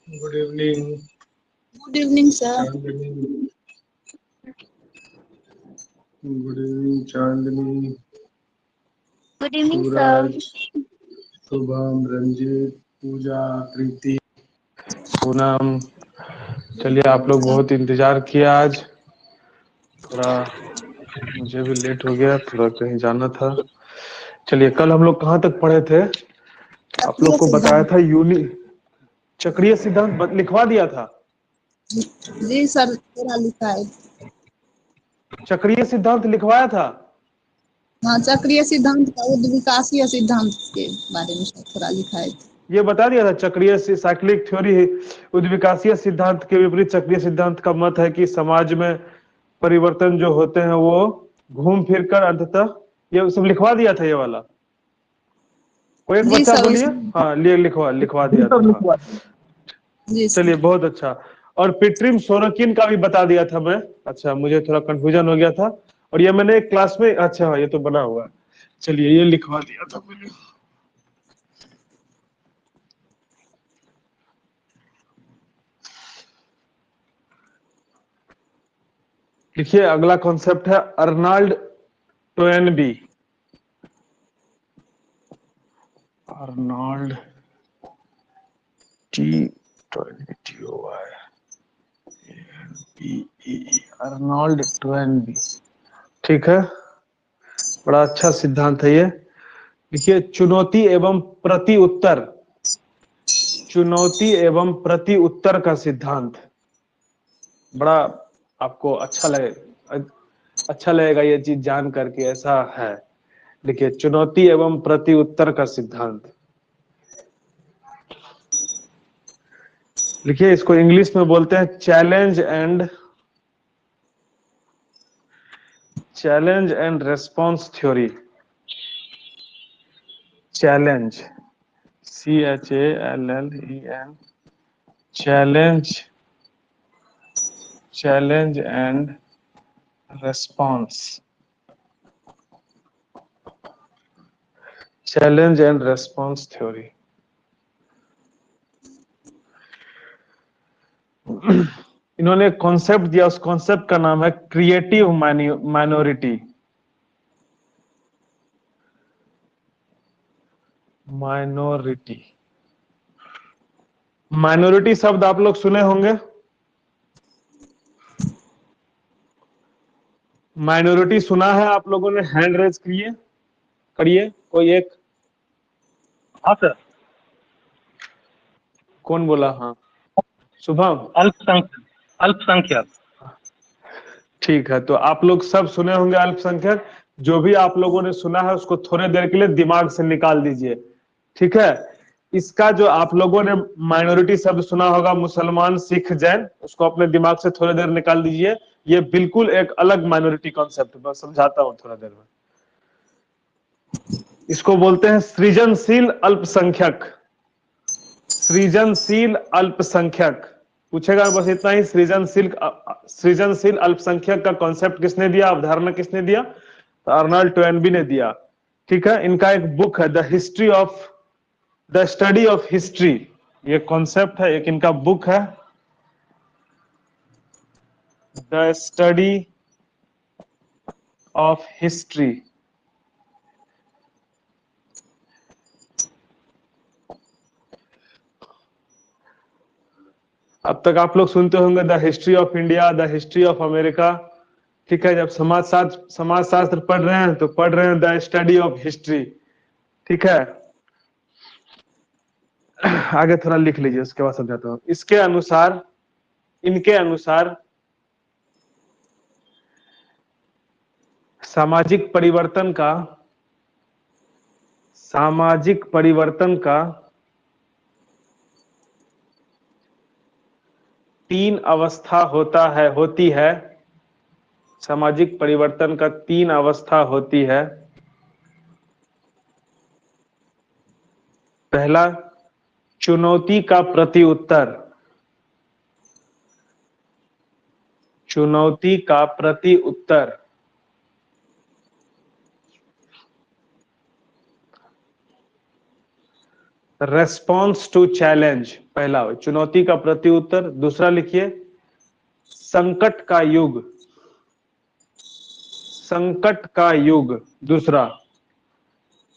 Good evening, Good evening, sir. Chandni. Good evening, Chandni, Good evening, sir. Suraj, Shubham, Ranjit, पूजा, प्रीति, पूनम। चलिए, आप लोग बहुत इंतजार किया आज। थोड़ा मुझे भी लेट हो गया, थोड़ा कहीं जाना था। चलिए, कल हम लोग कहाँ तक पढ़े थे? आप चक्रीय लोग को बताया सिद्धांत। था चक्रीय सिद्धांत लिखवा दिया था। जी सर, थोड़ा लिखा है। चक्रीय सिद्धांत लिखवाया था। हाँ, चक्रीय सिद्धांत का उद्विकासीय सिद्धांत के बारे में थोड़ा लिखा है। ये बता दिया था चक्रीय साइक्लिक थ्योरी उद्विकासीय सिद्धांत के विपरीत चक्रीय सिद्धांत का मत है कि समाज में परिवर्तन जो होते हैं वो घूम फिर कर अंततः, ये सब लिखवा दिया था ये वाला। कोई एक जी बच्चा सर, बोलिए। हाँ, लिखवा लिखवा दिया था। हाँ, जी चलिए, सर। बहुत अच्छा। और पिट्रिम सोरोकिन का भी बता दिया था मैं। अच्छा, मुझे थोड़ा कंफ्यूजन हो गया था। और ये मैंने एक क्लास में, अच्छा हाँ, ये तो बना हुआ है। चलिए, ये लिखवा दिया था मैंने। देखिए, अगला कॉन्सेप्ट है Arnold Toynbee. Arnold Arnold Toynbee. ठीक है, बड़ा अच्छा सिद्धांत है ये। देखिए, चुनौती एवं प्रति उत्तर का सिद्धांत बड़ा आपको अच्छा लगेगा ये चीज जान करके। ऐसा है, देखिए, चुनौती एवं प्रति उत्तर का सिद्धांत। लिखिए, इसको इंग्लिश में बोलते हैं challenge and response theory. Challenge, CHALLEN, challenge and response, challenge and response theory. इन्होंने एक कॉन्सेप्ट दिया, उस कॉन्सेप्ट का नाम है क्रिएटिव माइनॉरिटी। माइनॉरिटी शब्द आप लोग सुने होंगे। माइनॉरिटी सुना है आप लोगों ने? हैंड रेज करिए कोई एक। हाँ सर। कौन बोला? हाँ, शुभम। अल्पसंख्यक, अल्पसंख्यक। ठीक है, तो आप लोग सब सुने होंगे अल्पसंख्यक। जो भी आप लोगों ने सुना है उसको थोड़ी देर के लिए दिमाग से निकाल दीजिए। ठीक है, इसका जो आप लोगों ने माइनॉरिटी शब्द सुना होगा, मुसलमान, सिख, जैन, उसको अपने दिमाग से थोड़ी देर निकाल दीजिए। ये बिल्कुल एक अलग माइनॉरिटी कॉन्सेप्ट है, मैं समझाता हूं थोड़ा देर में। इसको बोलते हैं सृजनशील अल्पसंख्यक। सृजनशील अल्पसंख्यक पूछेगा बस इतना ही। सृजनशील अल्पसंख्यक का कॉन्सेप्ट किसने दिया, अवधारणा किसने दिया? तो अर्नल्ड टोयनबी ने दिया। ठीक है, इनका एक बुक है द स्टडी ऑफ हिस्ट्री। ये कॉन्सेप्ट है, एक इनका बुक है द स्टडी ऑफ हिस्ट्री। अब तक आप लोग सुनते होंगे the history of India, the history of America. ठीक है, जब समाज शास्त्र पढ़ रहे हैं तो पढ़ रहे हैं द स्टडी ऑफ हिस्ट्री। ठीक है, आगे थोड़ा लिख लीजिए, उसके बाद समझाता हूं। इनके अनुसार सामाजिक परिवर्तन का 3 अवस्था होती है। सामाजिक परिवर्तन का 3 अवस्था होती है। पहला, चुनौती का प्रति उत्तर। चुनौती का प्रति उत्तर। रेस्पॉन्स टू चैलेंज, पहला चुनौती का प्रति उत्तर। दूसरा लिखिए संकट का युग, संकट का युग। दूसरा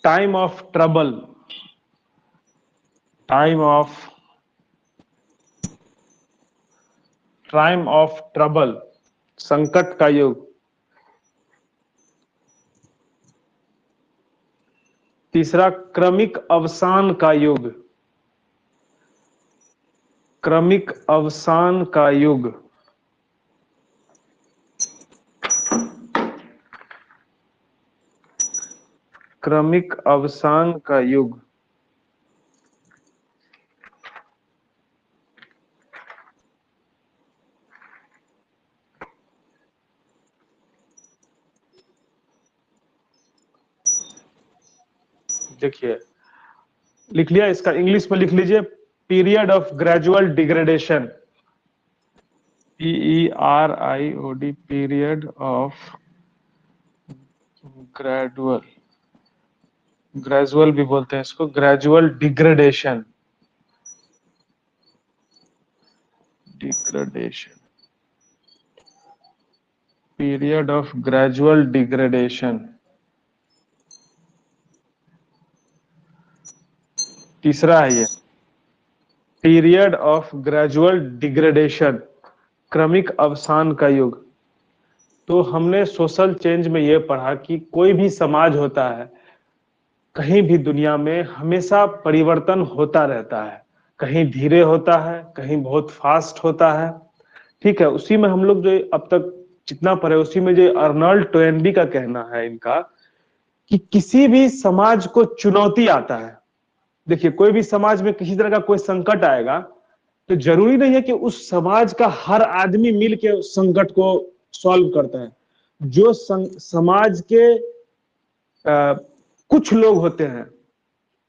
time of trouble, time of trouble, संकट का युग। तीसरा क्रमिक अवसान का युग, क्रमिक अवसान का युग। क्रमिक अवसान का युग। देखिए लिख लिया, इसका इंग्लिश में लिख लीजिए period of gradual degradation, PERIOD, period of gradual, gradual भी बोलते हैं इसको, gradual degradation, degradation, period of gradual degradation. तीसरा है ये पीरियड ऑफ ग्रेजुअल डिग्रेडेशन, क्रमिक अवसान का युग। तो हमने सोशल चेंज में ये पढ़ा कि कोई भी समाज होता है, कहीं भी दुनिया में हमेशा परिवर्तन होता रहता है, कहीं धीरे होता है, कहीं बहुत फास्ट होता है। ठीक है, उसी में हम लोग जो अब तक जितना पढ़े उसी में जो अर्नल्ड टोयनबी का कहना है इनका कि किसी भी समाज को चुनौती आता है। देखिए कोई भी समाज में किसी तरह का कोई संकट आएगा तो जरूरी नहीं है कि उस समाज का हर आदमी मिल के उस संकट को सॉल्व करता है। जो समाज के कुछ लोग होते हैं,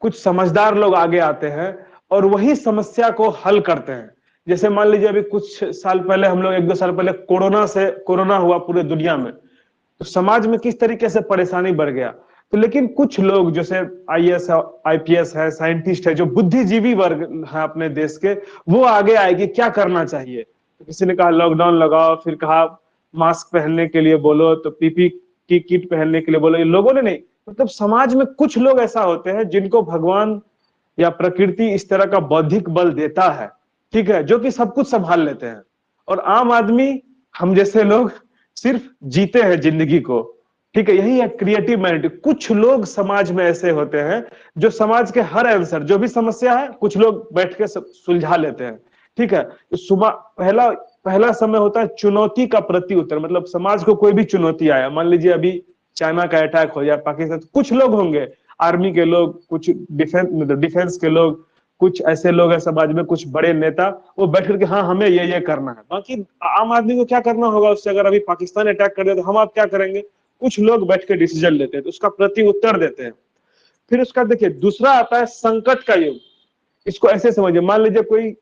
कुछ समझदार लोग आगे आते हैं और वही समस्या को हल करते हैं। जैसे मान लीजिए अभी कुछ साल पहले हम लोग 1-2 साल पहले कोरोना हुआ पूरे दुनिया में, तो समाज में किस तरीके से परेशानी बढ़ गया। तो लेकिन कुछ लोग जैसे IAS IPS है, साइंटिस्ट है, जो बुद्धिजीवी वर्ग है अपने देश के, वो आगे आए कि क्या करना चाहिए। तो किसी ने कहा लॉकडाउन लगाओ, फिर कहा मास्क पहनने के लिए बोलो, तो PP की किट पहनने के लिए बोलो। ये लोगों ने नहीं, मतलब समाज में कुछ लोग ऐसा होते हैं जिनको भगवान या प्रकृति इस तरह का बौद्धिक बल देता है, ठीक है, जो कि सब कुछ संभाल लेते हैं। और आम आदमी, हम जैसे लोग सिर्फ जीते हैं जिंदगी को। ठीक है, यही है क्रिएटिव माइंड। कुछ लोग समाज में ऐसे होते हैं जो समाज के हर आंसर, जो भी समस्या है, कुछ लोग बैठ के सुलझा लेते हैं। ठीक है, तो पहला समय होता है चुनौती का प्रति उत्तर। मतलब समाज को कोई भी चुनौती आया, मान लीजिए अभी चाइना का अटैक हो जाए पाकिस्तान, कुछ लोग होंगे आर्मी के लोग, कुछ डिफेंस के लोग, कुछ ऐसे लोग हैं समाज में, कुछ बड़े नेता, वो बैठ करके हाँ हमें ये करना है। बाकी आम आदमी को क्या करना होगा उससे, अगर अभी पाकिस्तान अटैक कर दिया तो हम आप क्या करेंगे। कुछ लोग बैठ के डिसीजन लेते हैं, तो उसका प्रति उत्तर देते हैं। फिर उसका देखिए दूसरा आता है संकट का युग। इसको ऐसे समझिए, मान लीजिए कोई,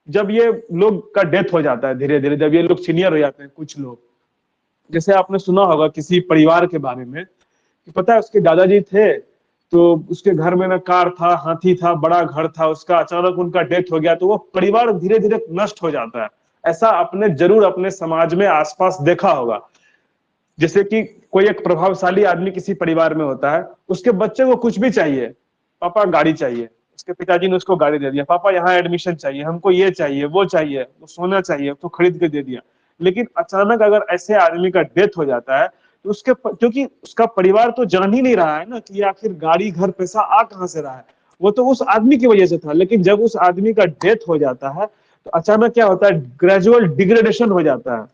जब ये लोग का डेथ हो जाता है धीरे धीरे, जब ये लोग सीनियर हो जाते हैं, कुछ लोग, जैसे आपने सुना होगा किसी परिवार के बारे में कि पता है उसके दादाजी थे, तो उसके घर में ना कार था, हाथी था, बड़ा घर था, उसका अचानक उनका डेथ हो गया, तो वो परिवार धीरे धीरे नष्ट हो जाता है। ऐसा आपने जरूर अपने समाज में आसपास देखा होगा। जैसे कि कोई एक प्रभावशाली आदमी किसी परिवार में होता है, उसके बच्चे को कुछ भी चाहिए, पापा गाड़ी चाहिए, उसके पिताजी ने उसको गाड़ी दे दिया, पापा यहाँ एडमिशन चाहिए, हमको ये चाहिए, वो चाहिए, वो सोना चाहिए, तो खरीद के दे दिया। लेकिन अचानक अगर ऐसे आदमी का डेथ हो जाता है तो उसके, क्योंकि उसका परिवार तो जान ही नहीं रहा है ना कि आखिर गाड़ी घर पैसा आ कहां से रहा है, वो तो उस आदमी की वजह से था। लेकिन जब उस आदमी का डेथ हो जाता है तो अचानक क्या होता है, ग्रेजुअल डिग्रेडेशन हो जाता है।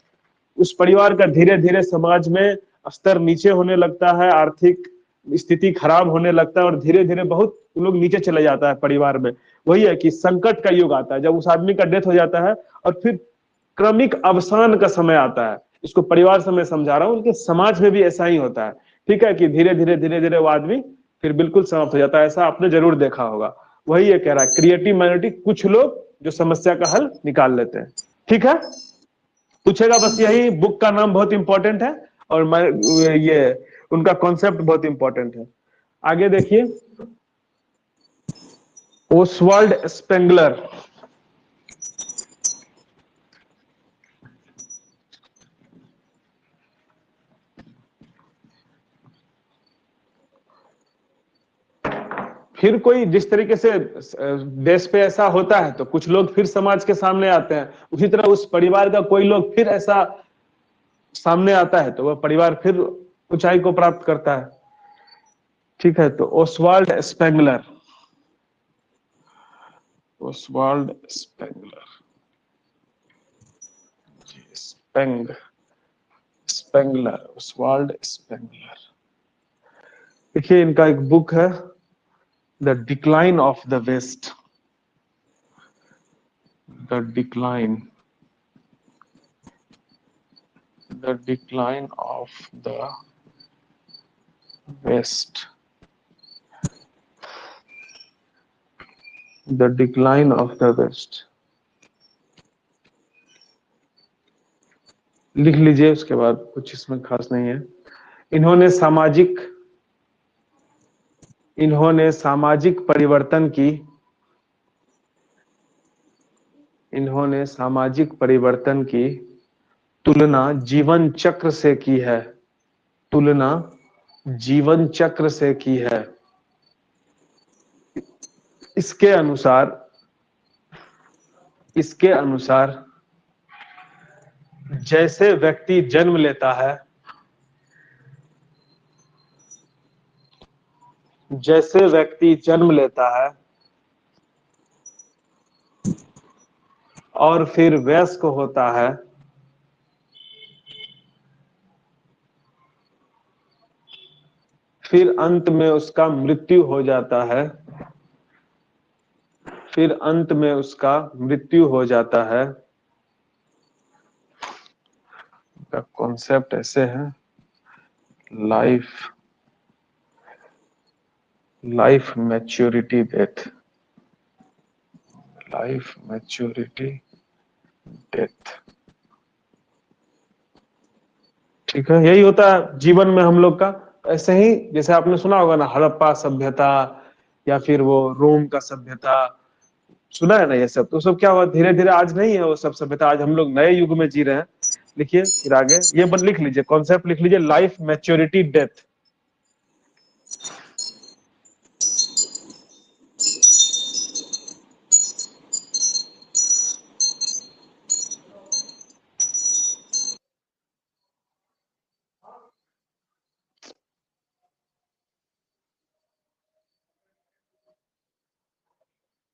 उस परिवार का धीरे धीरे समाज में स्तर नीचे होने लगता है, आर्थिक स्थिति खराब होने लगता है और धीरे धीरे बहुत लोग नीचे चले जाता है परिवार में। वही है कि संकट का युग आता है जब उस आदमी का डेथ हो जाता है, और फिर क्रमिक अवसान का समय आता है। इसको परिवार से मैं समझा रहा हूँ, उनके समाज में भी ऐसा ही होता है। ठीक है, कि धीरे धीरे वो आदमी फिर बिल्कुल समाप्त हो जाता है। ऐसा आपने जरूर देखा होगा। वही ये कह रहा है, क्रिएटिव माइनॉरिटी, कुछ लोग जो समस्या का हल निकाल लेते हैं। ठीक है, पूछेगा बस यही। बुक का नाम बहुत इंपॉर्टेंट है और ये उनका कॉन्सेप्ट बहुत इंपॉर्टेंट है। आगे देखिए, ओसवाल्ड स्पेंगलर। फिर कोई जिस तरीके से देश पे ऐसा होता है तो कुछ लोग फिर समाज के सामने आते हैं, उसी तरह उस परिवार का कोई लोग फिर ऐसा सामने आता है तो वह परिवार फिर ऊंचाई को प्राप्त करता है। ठीक है, तो Oswald Spengler, Oswald Spengler, Spengler, Oswald Spengler. देखिए इनका एक बुक है the decline of the West, the decline of the West, the decline of the West. लिख लीजिए, उसके बाद कुछ इसमें खास नहीं है। इन्होंने सामाजिक परिवर्तन की, इन्होंने सामाजिक परिवर्तन की तुलना जीवन चक्र से की है, तुलना जीवन चक्र से की है। इसके अनुसार जैसे व्यक्ति जन्म लेता है, जैसे व्यक्ति जन्म लेता है और फिर वयस्क होता है, फिर अंत में उसका मृत्यु हो जाता है, फिर अंत में उसका मृत्यु हो जाता है। कॉन्सेप्ट ऐसे है, life maturity death, life maturity death. ठीक है, यही होता है जीवन में हम लोग का। ऐसे ही जैसे आपने सुना होगा ना, हड़प्पा सभ्यता या फिर वो रोम का सभ्यता, सुना है ना ये सब। तो सब क्या हुआ, धीरे धीरे आज नहीं है वो सब सभ्यता, आज हम लोग नए युग में जी रहे हैं। लिखिए फिर आगे ये लिख लीजिए, कॉन्सेप्ट लिख लीजिए, लाइफ मैच्योरिटी डेथ।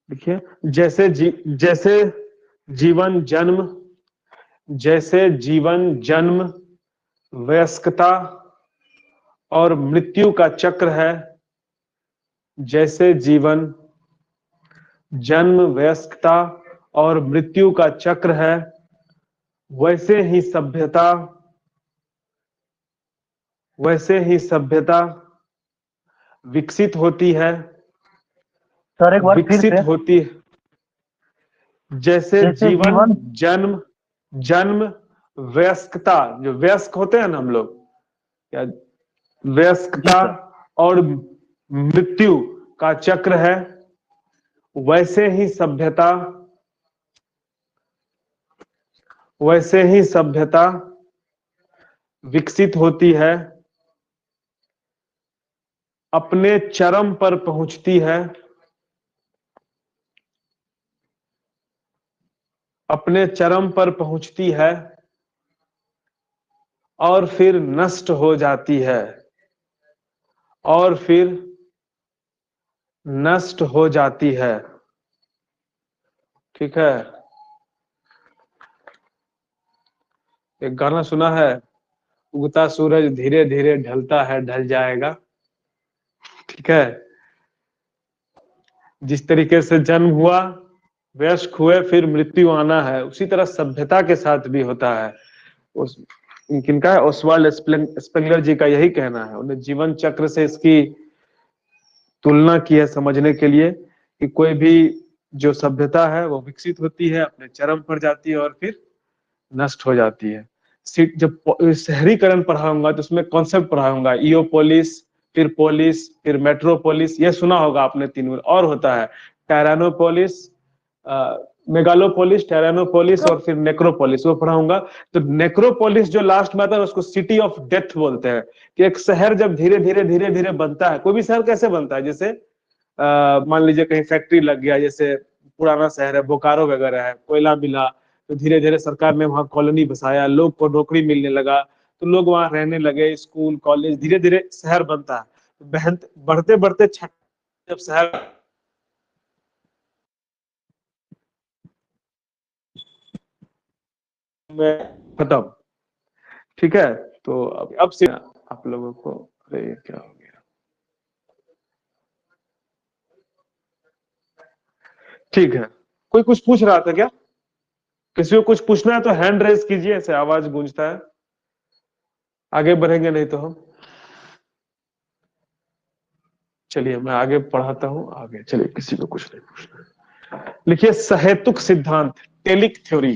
देखिए जैसे जीवन जन्म वयस्कता और मृत्यु का चक्र है, जैसे जीवन जन्म वयस्कता और मृत्यु का चक्र है, वैसे ही सभ्यता विकसित होती है, सर एक बार फिर विकसित से। होती है। जैसे जीवन जन्म वयस्कता, जो वयस्क होते हैं ना हम लोग, या वयस्कता और मृत्यु का चक्र है, वैसे ही सभ्यता विकसित होती है, अपने चरम पर पहुंचती है, अपने चरम पर पहुंचती है और फिर नष्ट हो जाती है, और फिर नष्ट हो जाती है। ठीक है, एक गाना सुना है, उगता सूरज धीरे धीरे ढलता है, ढल जाएगा। ठीक है, जिस तरीके से जन्म हुआ, वयस्क हुए, फिर मृत्यु आना है, उसी तरह सभ्यता के साथ भी होता है। किनका है, ओसवाल्ड स्पेंगलर जी का यही कहना है। उन्हें जीवन चक्र से इसकी तुलना की है समझने के लिए कि कोई भी जो सभ्यता है वो विकसित होती है, अपने चरम पर जाती है और फिर नष्ट हो जाती है। जब शहरीकरण पढ़ाऊंगा तो उसमें कॉन्सेप्ट पढ़ाऊंगा, ईओपोलिस, फिर पोलिस, फिर मेट्रोपोलिस, ये सुना होगा आपने तीन। और होता है टायरानोपोलिस, मेगालोपोलिस, टायरानोपोलिस और फिर नेक्रोपोलिस, वो पढ़ाऊंगा। तो नेक्रोपोलिस जो लास्ट में आता है उसको सिटी ऑफ डेथ बोलते हैं, कि एक शहर जब धीरे धीरे धीरे धीरे बनता है, कोई भी शहर कैसे बनता है, जैसे मान लीजिए कहीं फैक्ट्री लग गया, जैसे पुराना शहर है बोकारो वगैरह है, कोयला मिला तो धीरे धीरे सरकार ने वहां कॉलोनी बसाया, लोग को नौकरी मिलने लगा, तो लोग वहां रहने लगे, स्कूल कॉलेज, धीरे धीरे शहर बनता है। बढ़ते बढ़ते जब शहर में खत्म, ठीक है। तो अब से आप लोगों को, अरे ये क्या हो गया, ठीक है। कोई कुछ पूछ रहा था क्या? किसी को कुछ पूछना है तो हैंड रेज कीजिए, ऐसे आवाज गूंजता है, आगे बढ़ेंगे नहीं तो हम। चलिए मैं आगे पढ़ाता हूं, आगे चलिए, किसी को कुछ नहीं पूछना। लिखिए सहेतुक सिद्धांत, टेलिक थ्योरी।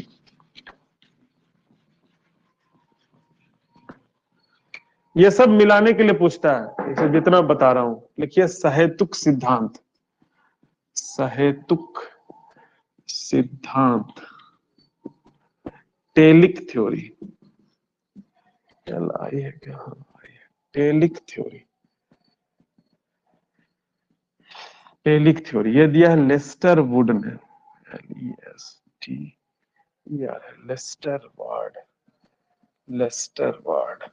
ये सब मिलाने के लिए पूछता है, इसे जितना बता रहा हूं। लिखिए सहेतुक सिद्धांत, सहेतुक सिद्धांत, टेलिक थ्योरी। चल आई है क्या? हाँ आई है, टेलिक थ्योरी। टेलिक थ्योरी ये दिया है लेस्टर वुड ने, LEST यार, Lester Ward, Lester Ward,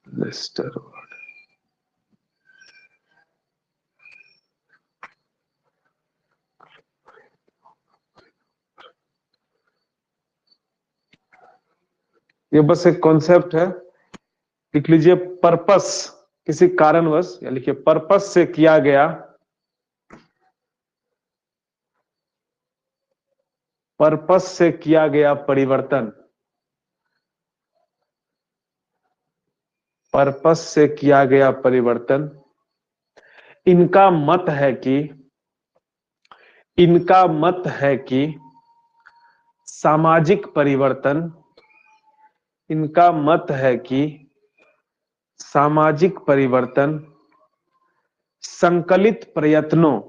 Lester Ward. ये बस एक कॉन्सेप्ट है, लिख लीजिए पर्पस, किसी कारणवश, या लिखिए पर्पस से किया गया, पर्पस से किया गया परिवर्तन, पर्पस से किया गया परिवर्तन। इनका मत है कि, इनका मत है कि सामाजिक परिवर्तन, इनका मत है कि सामाजिक परिवर्तन संकलित प्रयत्नों,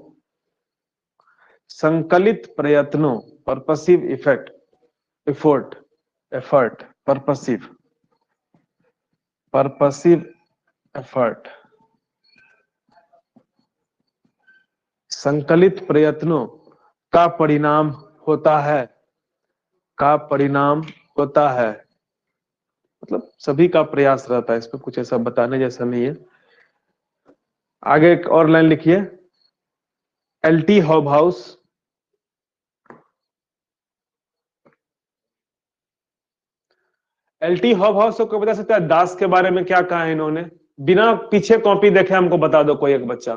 संकलित प्रयत्नों, purposive effect, effort, effort, purposive, purposive effort, संकलित प्रयत्नों का परिणाम होता है, का परिणाम होता है। मतलब सभी का प्रयास रहता है, इसमें कुछ ऐसा बताने जैसा नहीं है। आगे एक और लाइन लिखिए, एलटी हॉबहाउस, एलटी हॉबहाउस को बता सकता है दास के बारे में क्या कहा है इन्होंने? बिना पीछे कॉपी देखे हमको बता दो कोई एक बच्चा,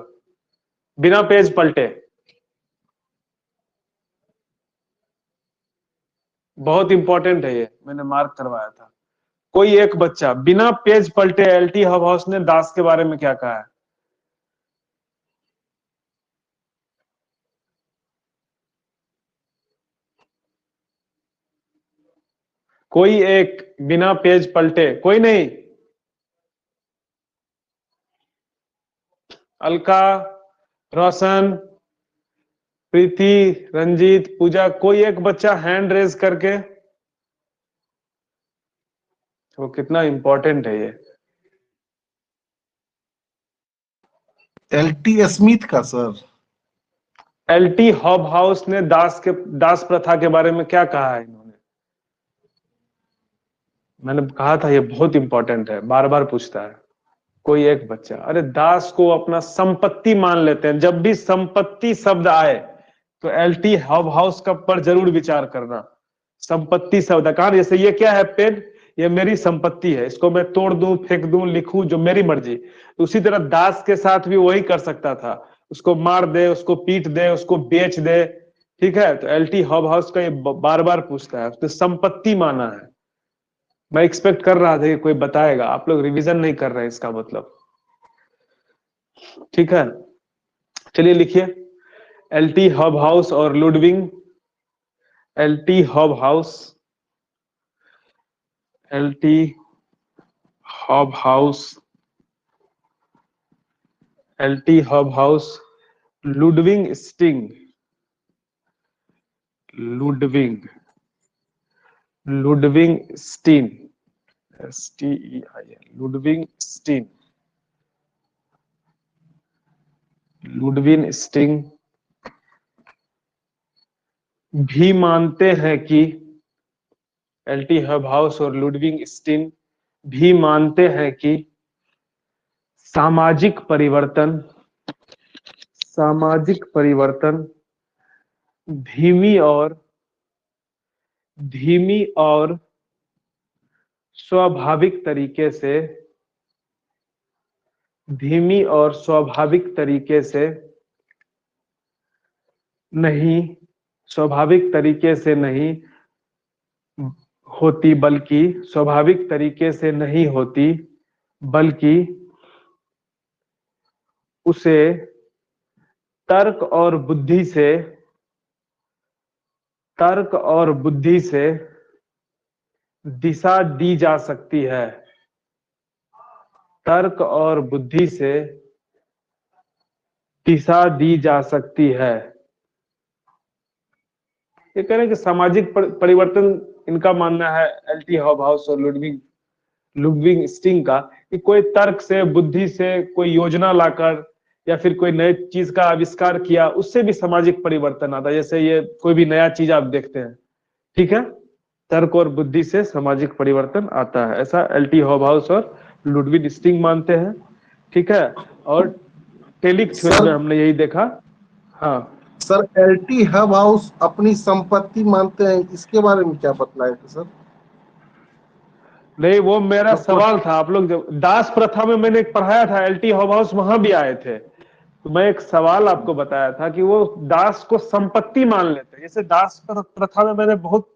बिना पेज पलटे। बहुत इंपॉर्टेंट है ये, मैंने मार्क करवाया था। कोई एक बच्चा बिना पेज पलटे एलटी हॉबहाउस ने दास के बारे में क्या कहा है? कोई एक बिना पेज पलटे, कोई नहीं। अलका, रोशन, प्रीति, रंजीत, पूजा, कोई एक बच्चा हैंड रेज करके। वो कितना इंपॉर्टेंट है ये। LT स्मिथ का सर। एलटी हॉबहाउस ने दास प्रथा के बारे में क्या कहा है इन्होंने? मैंने कहा था ये बहुत इंपॉर्टेंट है, बार बार पूछता है कोई एक बच्चा। अरे दास को अपना संपत्ति मान लेते हैं, जब भी संपत्ति शब्द आए तो एलटी हॉबहाउस का पर जरूर विचार करना। संपत्ति शब्द कहा, जैसे ये क्या है पेन, ये मेरी संपत्ति है, इसको मैं तोड़ दूं, फेंक दूं, लिखूं, जो मेरी मर्जी। तो उसी तरह दास के साथ भी वही कर सकता था, उसको मार दे, उसको पीट दे, उसको बेच दे, ठीक है। तो एलटी हॉबहाउस का ये बार बार पूछता है, उसने संपत्ति माना है। मैं एक्सपेक्ट कर रहा था कि कोई बताएगा, आप लोग रिवीजन नहीं कर रहे हैं इसका मतलब, ठीक है। चलिए लिखिए, एलटी हॉबहाउस और Ludwig, LT Hobhouse, LT Hobhouse, LT Hobhouse Ludwig Sting, Ludwig, Ludwig Stein, STEIN, Ludwig Stein, Ludwig Sting भी मानते हैं कि एल्टी हबहाउस और लुडविग स्टीन भी मानते हैं कि सामाजिक परिवर्तन, सामाजिक परिवर्तन धीमी और स्वाभाविक तरीके से, धीमी और स्वाभाविक तरीके से नहीं, स्वाभाविक तरीके से नहीं होती, बल्कि स्वाभाविक तरीके से नहीं होती, बल्कि उसे तर्क और बुद्धि से, तर्क और बुद्धि से दिशा दी जा सकती है, तर्क और बुद्धि से दिशा दी जा सकती है। ये कह रहे हैं कि सामाजिक परिवर्तन, इनका मानना है एल्टी हबहाउस और लुडविग स्टिंग का, कि कोई तर्क से, बुद्धि से कोई योजना लाकर या फिर कोई नई चीज का आविष्कार किया, उससे भी सामाजिक परिवर्तन आता है। जैसे ये कोई भी नया चीज आप देखते हैं, ठीक है, तर्क और बुद्धि से सामाजिक परिवर्तन आता है, ऐसा एल्टी हबहाउस और लुडविग स्टिंग मानते हैं, ठीक है। और टेलिक थ्योरी में हमने यही देखा। हाँ सर, एल्टी हबहाउस अपनी संपत्ति मानते हैं, इसके बारे में क्या बतलाए थे सर? नहीं, वो मेरा सवाल था। आप लोग जब दास प्रथा में मैंने एक पढ़ाया था, एल्टी हबहाउस वहां भी आए थे, तो मैं एक सवाल आपको बताया था कि वो दास को संपत्ति मान लेते हैं। जैसे दास प्रथा में मैंने बहुत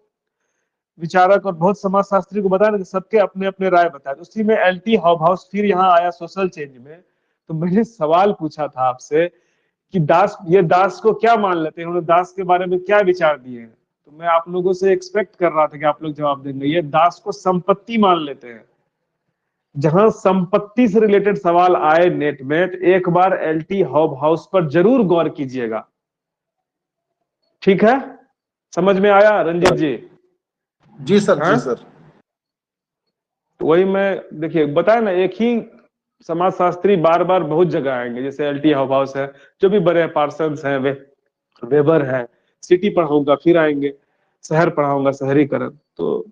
विचारक और बहुत समाजशास्त्री को बताया ना कि सबके अपने अपने राय बताए, तो उसी में एल्टी हबहाउस फिर यहाँ आया सोशल चेंज में। तो मैंने सवाल पूछा था आपसे कि दास, ये दास को क्या मान लेते हैं, उन्होंने दास के बारे में क्या विचार दिए हैं। तो मैं आप लोगों से एक्सपेक्ट कर रहा था कि आप लोग जवाब देंगे। ये दास को संपत्ति मान लेते हैं। जहां संपत्ति से रिलेटेड सवाल आए नेट में, तो एक बार एल्टी हबहाउस पर जरूर गौर कीजिएगा, ठीक है। समझ में आया रंजीत जी? जी सर, हाँ? जी सर। तो वही मैं, देखिए बताया ना, एक ही समाजशास्त्री बार बार बहुत जगह आएंगे। जैसे एल्टी हबहाउस है, जो भी बड़े पार्सन्स हैं, वेबर है, सिटी पढ़ाऊंगा फिर आएंगे, शहर पढ़ाऊंगा शहरीकरण। तो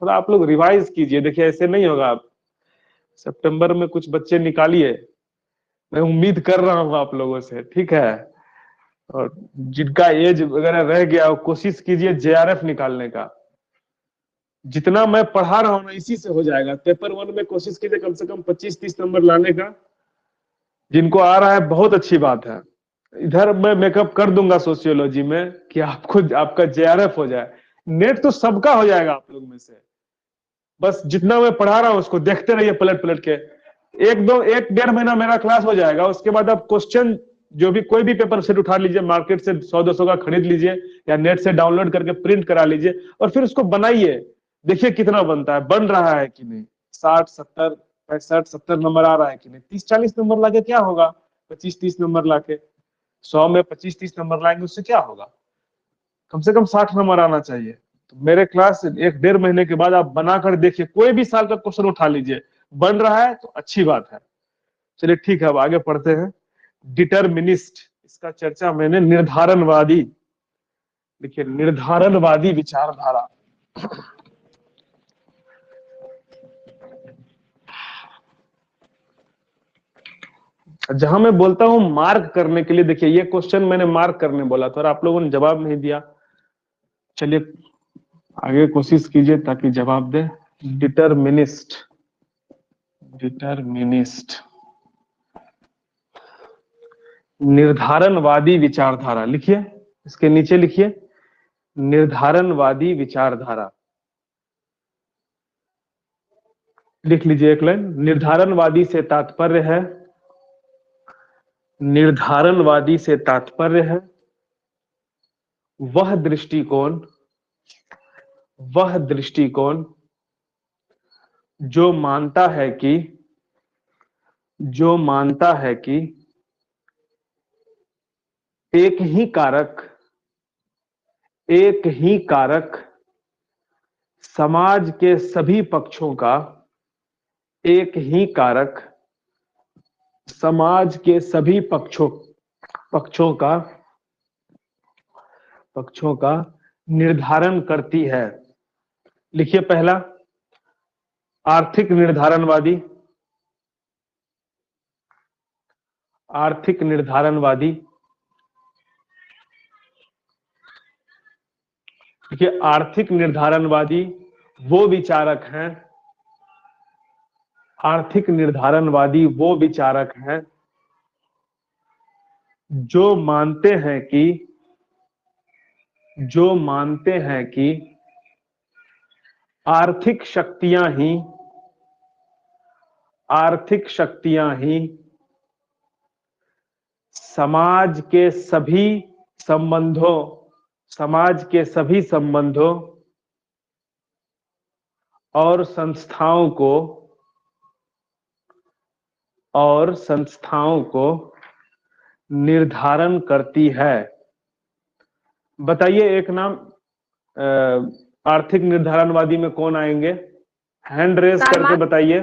थोड़ा आप लोग रिवाइज कीजिए। देखिए ऐसे नहीं होगा। आप सितंबर में कुछ बच्चे निकालिए, मैं उम्मीद कर रहा हूँ आप लोगों से, ठीक है। और जिनका एज वगैरह रह गया, वो कोशिश कीजिए JRF निकालने का। जितना मैं पढ़ा रहा हूँ ना, इसी से हो जाएगा। पेपर 1 में कोशिश कीजिए कम से कम 25-30 नंबर लाने का। जिनको आ रहा है बहुत अच्छी बात है। इधर मैं मेकअप कर दूंगा सोशियोलॉजी में कि आपको, आपका JRF हो जाए। नेट तो सबका हो जाएगा आप लोग में से। बस जितना मैं पढ़ा रहा हूँ उसको देखते रहिए पलट पलट के। 1-1.5 महीना मेरा क्लास हो जाएगा। उसके बाद आप क्वेश्चन, जो भी कोई भी पेपर सेट उठा लीजिए, मार्केट से 100-200 का खरीद लीजिए या नेट से डाउनलोड करके प्रिंट करा लीजिए, और फिर उसको बनाइए। देखिए कितना बनता है, बन रहा है कि नहीं। 60, 70, 65, 70 नंबर आ रहा है कि नहीं। 30-40 नंबर लाके क्या होगा, 25-30 नंबर लाके, 100 में 25-30 नंबर लाएंगे, उससे क्या होगा। कम से कम 60 नंबर आना चाहिए। तो मेरे क्लास 1-1.5 महीने के बाद आप बनाकर देखिए, कोई भी साल का क्वेश्चन उठा लीजिए, बन रहा है तो अच्छी बात है। चलिए ठीक है, अब आगे पढ़ते हैं। डिटर्मिनिस्ट, इसका चर्चा मैंने, निर्धारणवादी, देखिए निर्धारणवादी विचारधारा। जहां मैं बोलता हूं मार्क करने के लिए, देखिए ये क्वेश्चन मैंने मार्क करने बोला था और आप लोगों ने जवाब नहीं दिया। चलिए आगे कोशिश कीजिए ताकि जवाब दे। डिटर्मिनिस्ट, डिटर्मिनिस्ट, निर्धारणवादी विचारधारा, लिखिए इसके नीचे लिखिए निर्धारणवादी विचारधारा, लिख लीजिए एक लाइन। निर्धारणवादी से तात्पर्य है, निर्धारणवादी से तात्पर्य है वह दृष्टिकोण, वह दृष्टिकोण जो मानता है कि, जो मानता है कि एक ही कारक समाज के सभी पक्षों का, एक ही कारक समाज के सभी पक्षों का निर्धारण करती है। लिखिए पहला, आर्थिक निर्धारणवादी। आर्थिक निर्धारणवादी, देखिए आर्थिक निर्धारणवादी वो विचारक हैं, आर्थिक निर्धारणवादी वो विचारक हैं जो मानते हैं कि आर्थिक शक्तियां ही समाज के सभी संबंधों और संस्थाओं को निर्धारण करती है। बताइए एक नाम, आर्थिक निर्धारणवादी में कौन आएंगे? हैंड रेज करके बताइए।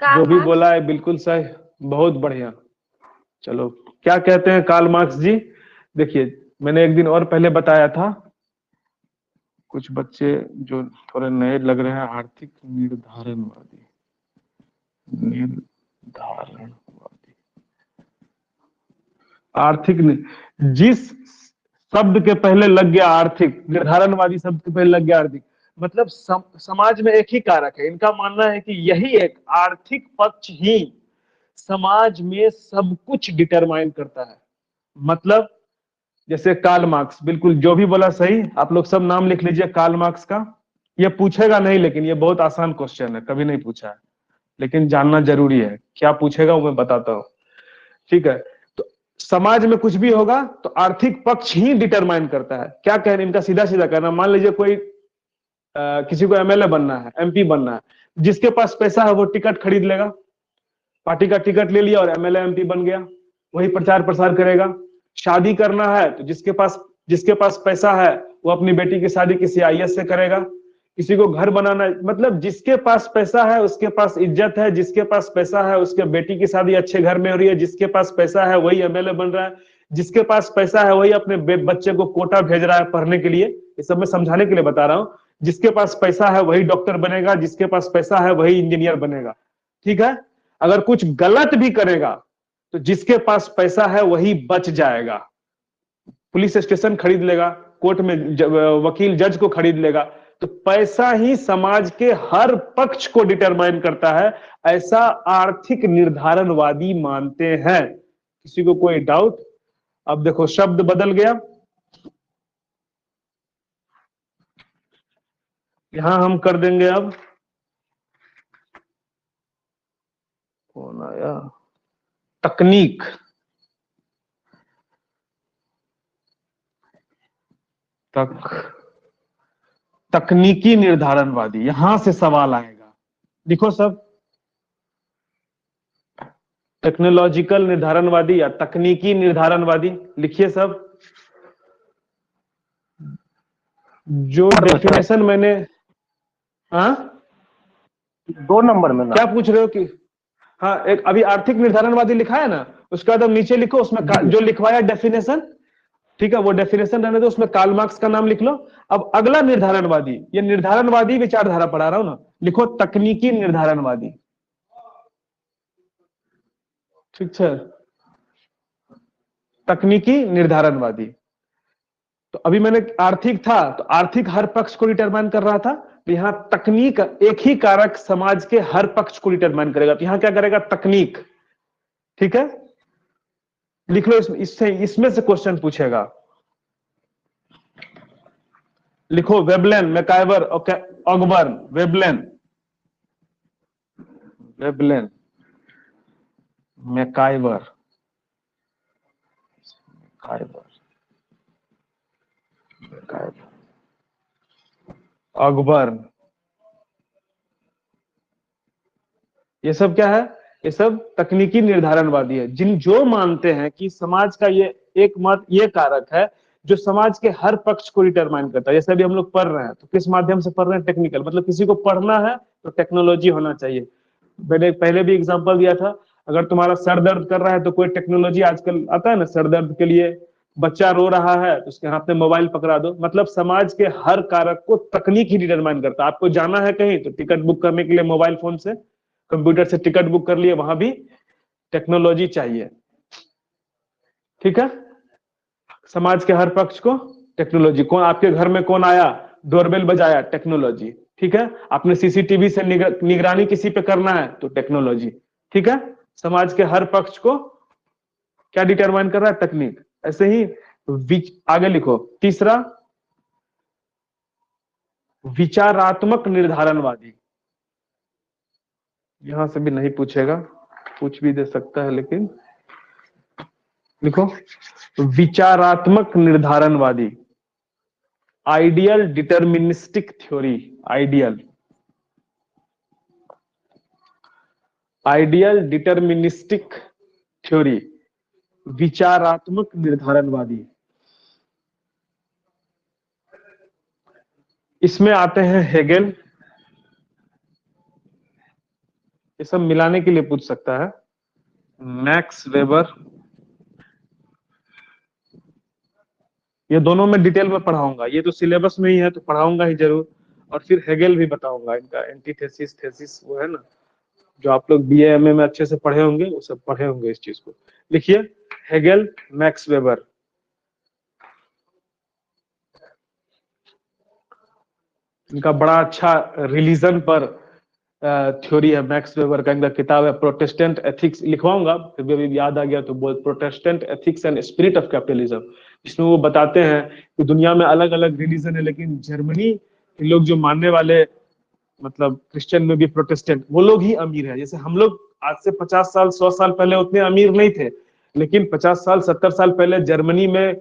जो भी बोला है बिल्कुल सही, बहुत बढ़िया। चलो, क्या कहते हैं कार्ल मार्क्स जी? देखिए मैंने एक दिन और पहले बताया था, कुछ बच्चे जो थोड़े नए लग रहे हैं, आर्थिक निर्धारणवादी, आर्थिक जिस शब्द के पहले लग गया आर्थिक, निर्धारणवादी शब्द के पहले लग गया आर्थिक, मतलब समाज में एक ही कारक है। इनका मानना है कि यही एक आर्थिक पक्ष ही समाज में सब कुछ डिटरमाइन करता है। मतलब जैसे कार्ल मार्क्स, बिल्कुल जो भी बोला सही। आप लोग सब नाम लिख लीजिए कार्ल मार्क्स का। ये पूछेगा नहीं, लेकिन ये बहुत आसान क्वेश्चन है, कभी नहीं पूछा है, लेकिन जानना जरूरी है। क्या पूछेगा वो मैं बताता हूँ, ठीक है? तो समाज में कुछ भी होगा तो आर्थिक पक्ष ही डिटरमाइन करता है। क्या कहना, इनका सीधा सीधा कहना, मान लीजिए कोई किसी को एमएलए बनना है, एमपी बनना है, जिसके पास पैसा है वो टिकट खरीद लेगा, पार्टी का टिकट ले लिया और एमएलए एमपी बन गया, वही प्रचार प्रसार करेगा। शादी करना है तो जिसके पास पैसा है वो अपनी बेटी की शादी किसी आईएएस से करेगा। किसी को घर बनाना है, मतलब जिसके पास पैसा है उसके पास इज्जत है, जिसके पास पैसा है उसके बेटी की शादी अच्छे घर में हो रही है, जिसके पास पैसा है वही एमएलए बन रहा है, जिसके पास पैसा है वही अपने बच्चे को कोटा भेज रहा है पढ़ने के लिए। ये सब मैं समझाने के लिए बता रहा हूं। जिसके पास पैसा है वही डॉक्टर बनेगा, जिसके पास पैसा है वही इंजीनियर बनेगा, ठीक है? अगर कुछ गलत भी करेगा तो जिसके पास पैसा है वही बच जाएगा, पुलिस स्टेशन खरीद लेगा, कोर्ट में वकील जज को खरीद लेगा। तो पैसा ही समाज के हर पक्ष को डिटरमाइन करता है, ऐसा आर्थिक निर्धारणवादी मानते हैं। किसी को कोई डाउट? अब देखो शब्द बदल गया, यहां हम कर देंगे अब, कौन आया, तकनीक। तकनीकी निर्धारणवादी, यहां से सवाल आएगा। देखो सब, टेक्नोलॉजिकल निर्धारणवादी या तकनीकी निर्धारणवादी, लिखिए सब। जो डेफिनेशन मैंने, हाँ 2 नंबर में ना, क्या पूछ रहे हो कि, हाँ एक अभी आर्थिक निर्धारणवादी लिखा है ना, उसका बाद नीचे लिखो उसमें जो लिखवाया डेफिनेशन, ठीक है? वो डेफिनेशन रहने दो, उसमें कार्ल मार्क्स का नाम लिख लो। अब अगला निर्धारणवादी, ये निर्धारणवादी विचारधारा पढ़ा रहा हूं ना, लिखो तकनीकी निर्धारणवादी, ठीक है? तकनीकी निर्धारणवादी। तो अभी मैंने आर्थिक था तो आर्थिक हर पक्ष को डिटरमाइन कर रहा था, तो यहां तकनीक एक ही कारक समाज के हर पक्ष को डिटरमाइन करेगा, तो यहां क्या करेगा? तकनीक, ठीक है? लिख लो, इसमें से क्वेश्चन पूछेगा। लिखो Veblen, MacIver, Ogburn, Veblen, MacIver, Ogburn, ये सब क्या है? ये सब तकनीकी निर्धारणवादी है, जो मानते हैं कि समाज का ये एक मत ये कारक है जो समाज के हर पक्ष को डिटरमाइन करता है। जैसे अभी हम लोग पढ़ रहे हैं तो किस माध्यम से पढ़ रहे हैं? टेक्निकल, मतलब किसी को पढ़ना है तो टेक्नोलॉजी होना चाहिए। मैंने पहले भी एग्जांपल दिया था, अगर तुम्हारा सर दर्द कर रहा है तो कोई टेक्नोलॉजी आजकल आता है ना, सर दर्द के लिए बच्चा रो रहा है तो उसके हाथ में मोबाइल पकड़ा दो। मतलब समाज के हर कारक को तकनीक ही डिटरमाइन करता है। आपको जाना है कहीं तो टिकट बुक करने के लिए मोबाइल फोन से, कंप्यूटर से टिकट बुक कर लिए, वहां भी टेक्नोलॉजी चाहिए। ठीक है, समाज के हर पक्ष को टेक्नोलॉजी। कौन आपके घर में कौन आया, डोरबेल बजाया, टेक्नोलॉजी। ठीक है, आपने सीसीटीवी से निगरानी किसी पे करना है तो टेक्नोलॉजी। ठीक है, समाज के हर पक्ष को क्या डिटरमाइन कर रहा है? तकनीक। ऐसे ही आगे लिखो, तीसरा विचारात्मक निर्धारणवादी। यहां से भी नहीं पूछेगा, पूछ भी दे सकता है, लेकिन लिखो विचारात्मक निर्धारणवादी। Ideal deterministic theory. Ideal deterministic theory, विचारात्मक निर्धारणवादी। इसमें आते हैं हेगेल। ये सब मिलाने के लिए पूछ सकता है। मैक्स वेबर, ये दोनों में डिटेल में पढ़ाऊंगा, ये तो सिलेबस में ही है तो पढ़ाऊंगा ही जरूर। और फिर हेगेल भी बताऊंगा, इनका एंटीथेसिस थेसिस वो है ना, जो आप लोग बीए एमए में अच्छे से पढ़े होंगे, वो सब पढ़े होंगे इस चीज को। लिखिए हेगेल, मैक्स वेबर। इनका बड़ा अच्छा रिलीजन पर थ्योरी है मैक्स वेबर का। इनका किताब है प्रोटेस्टेंट एथिक्स, लिखवाऊंगा फिर भी अभी याद आ गया तो बोल, Protestant ethics and spirit of capitalism. इसमें वो बताते हैं कि दुनिया में अलग अलग रिलीजन है, लेकिन जर्मनी के लोग जो मानने वाले, मतलब क्रिश्चियन में भी प्रोटेस्टेंट, वो लोग ही अमीर है। जैसे हम लोग आज से 50 साल 100 साल पहले उतने अमीर नहीं थे, लेकिन 50 साल 70 साल पहले जर्मनी में,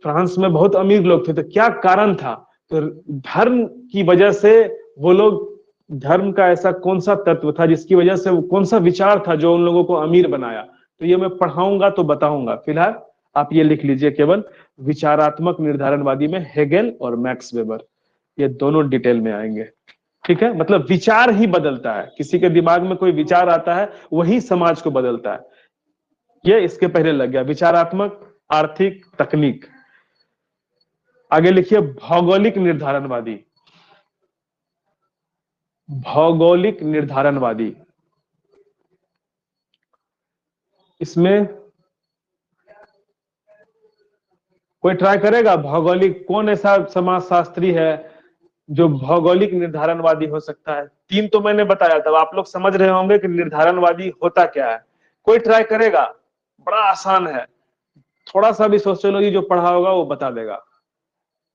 फ्रांस में बहुत अमीर लोग थे। तो क्या कारण था? तो धर्म की वजह से वो लोग, धर्म का ऐसा कौन सा तत्व था जिसकी वजह से, वो कौन सा विचार था जो उन लोगों को अमीर बनाया? तो ये मैं पढ़ाऊंगा तो बताऊंगा। फिलहाल आप ये लिख लीजिए केवल, विचारात्मक निर्धारणवादी में हेगेल और मैक्स वेबर, ये दोनों डिटेल में आएंगे। ठीक है, मतलब विचार ही बदलता है, किसी के दिमाग में कोई विचार आता है वही समाज को बदलता है। ये इसके पहले लग गया, विचारात्मक, आर्थिक, तकनीक। आगे लिखिए भौगोलिक निर्धारणवादी। भौगोलिक निर्धारणवादी, इसमें कोई ट्राई करेगा? भौगोलिक, कौन ऐसा समाजशास्त्री है जो भौगोलिक निर्धारणवादी हो सकता है? 3 तो मैंने बताया था, आप लोग समझ रहे होंगे कि निर्धारणवादी होता क्या है। कोई ट्राई करेगा? बड़ा आसान है, थोड़ा सा भी सोशियोलॉजी जो पढ़ा होगा वो बता देगा।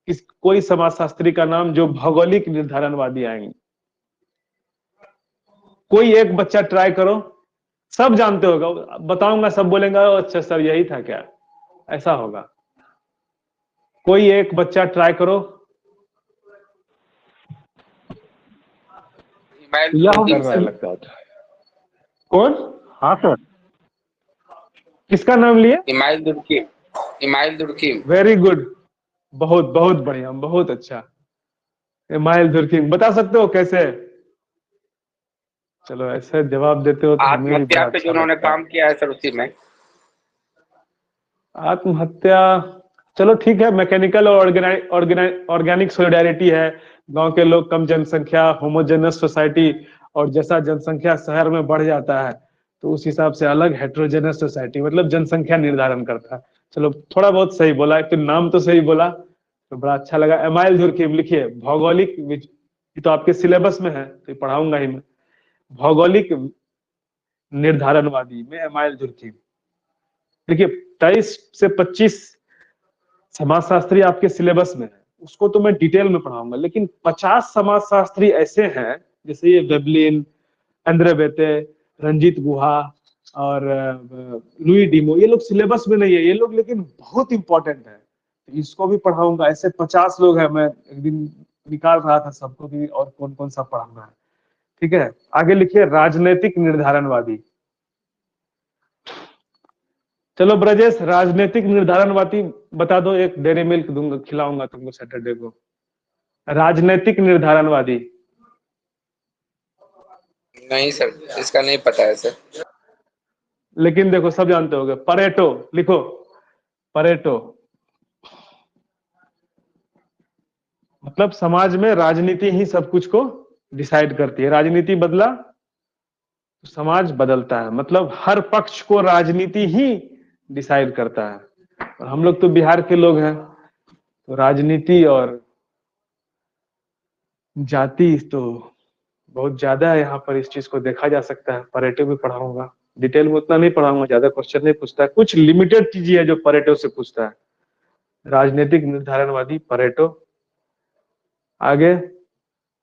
कोई समाजशास्त्री का नाम जो भौगोलिक निर्धारणवादी आएंगे, कोई एक बच्चा ट्राई करो। सब जानते होगा, बताऊंगा सब बोलेंगे अच्छा सर यही था क्या, ऐसा होगा। कोई एक बच्चा ट्राई करो। यह कर रहा है लगता है। कौन? हाँ सर। किसका नाम लिए? इमाइल दुर्कीम। इमाइल दुर्कीम। वेरी गुड, बहुत बहुत बढ़िया, बहुत अच्छा। इमाइल दुर्कीम, बता सकते हो कैसे? चलो ऐसे जवाब देते हो तो हमें भी आत्महत्या बड़ा पे अच्छा जो उन्होंने लगता है। काम किया है सर उसी में। आत्महत्या, चलो ठीक है, मैकेनिकल और ऑर्गेनिक सॉलिडारिटी है। गांव के लोग कम जनसंख्या, होमोजेनस सोसाइटी, और जैसा जनसंख्या शहर में बढ़ जाता है तो उस हिसाब से अलग हेट्रोजेनस सोसाइटी, मतलब जनसंख्या निर्धारण करता है। चलो थोड़ा बहुत सही बोला, एक तो नाम तो सही बोला तो बड़ा अच्छा लगा। एमाइल दुर्कीम लिखिए, भौगोलिक, ये तो आपके सिलेबस में है तो पढ़ाऊंगा ही मैं। भौगोलिक निर्धारणवादी में एमाइल दुर्कीम। देखिए 23 से 25 समाजशास्त्री आपके सिलेबस में है, उसको तो मैं डिटेल में पढ़ाऊंगा, लेकिन 50 समाजशास्त्री ऐसे हैं, जैसे ये वेबलिन, अंद्रे बेते, रंजीत गुहा और लुई डिमो, ये लोग सिलेबस में नहीं है ये लोग, लेकिन बहुत इंपॉर्टेंट है, तो इसको भी पढ़ाऊंगा। ऐसे 50 लोग हैं, मैं एक दिन निकाल रहा था सबको भी और कौन कौन सा पढ़ाना है। ठीक है, आगे लिखिए राजनीतिक निर्धारणवादी। चलो ब्रजेश, राजनीतिक निर्धारणवादी बता दो, एक डेयरी मिल्क दूंगा, खिलाऊंगा तुमको सैटरडे को। राजनीतिक निर्धारणवादी। नहीं सर, इसका नहीं पता है सर। लेकिन देखो सब जानते होगे, परेटो लिखो, परेटो। मतलब समाज में राजनीति ही सब कुछ को डिसाइड करती है। राजनीति बदला तो समाज बदलता है, मतलब हर पक्ष को राजनीति ही डिसाइड करता है। और हम लोग तो बिहार के लोग हैं, तो राजनीति और जाति तो बहुत ज्यादा है यहाँ पर, इस चीज को देखा जा सकता है। परेटो भी पढ़ाऊंगा, डिटेल में उतना नहीं पढ़ाऊंगा, ज्यादा क्वेश्चन नहीं पूछता है, कुछ लिमिटेड चीज है जो परेटो से पूछता है। राजनीतिक निर्धारणवादी परेटो। आगे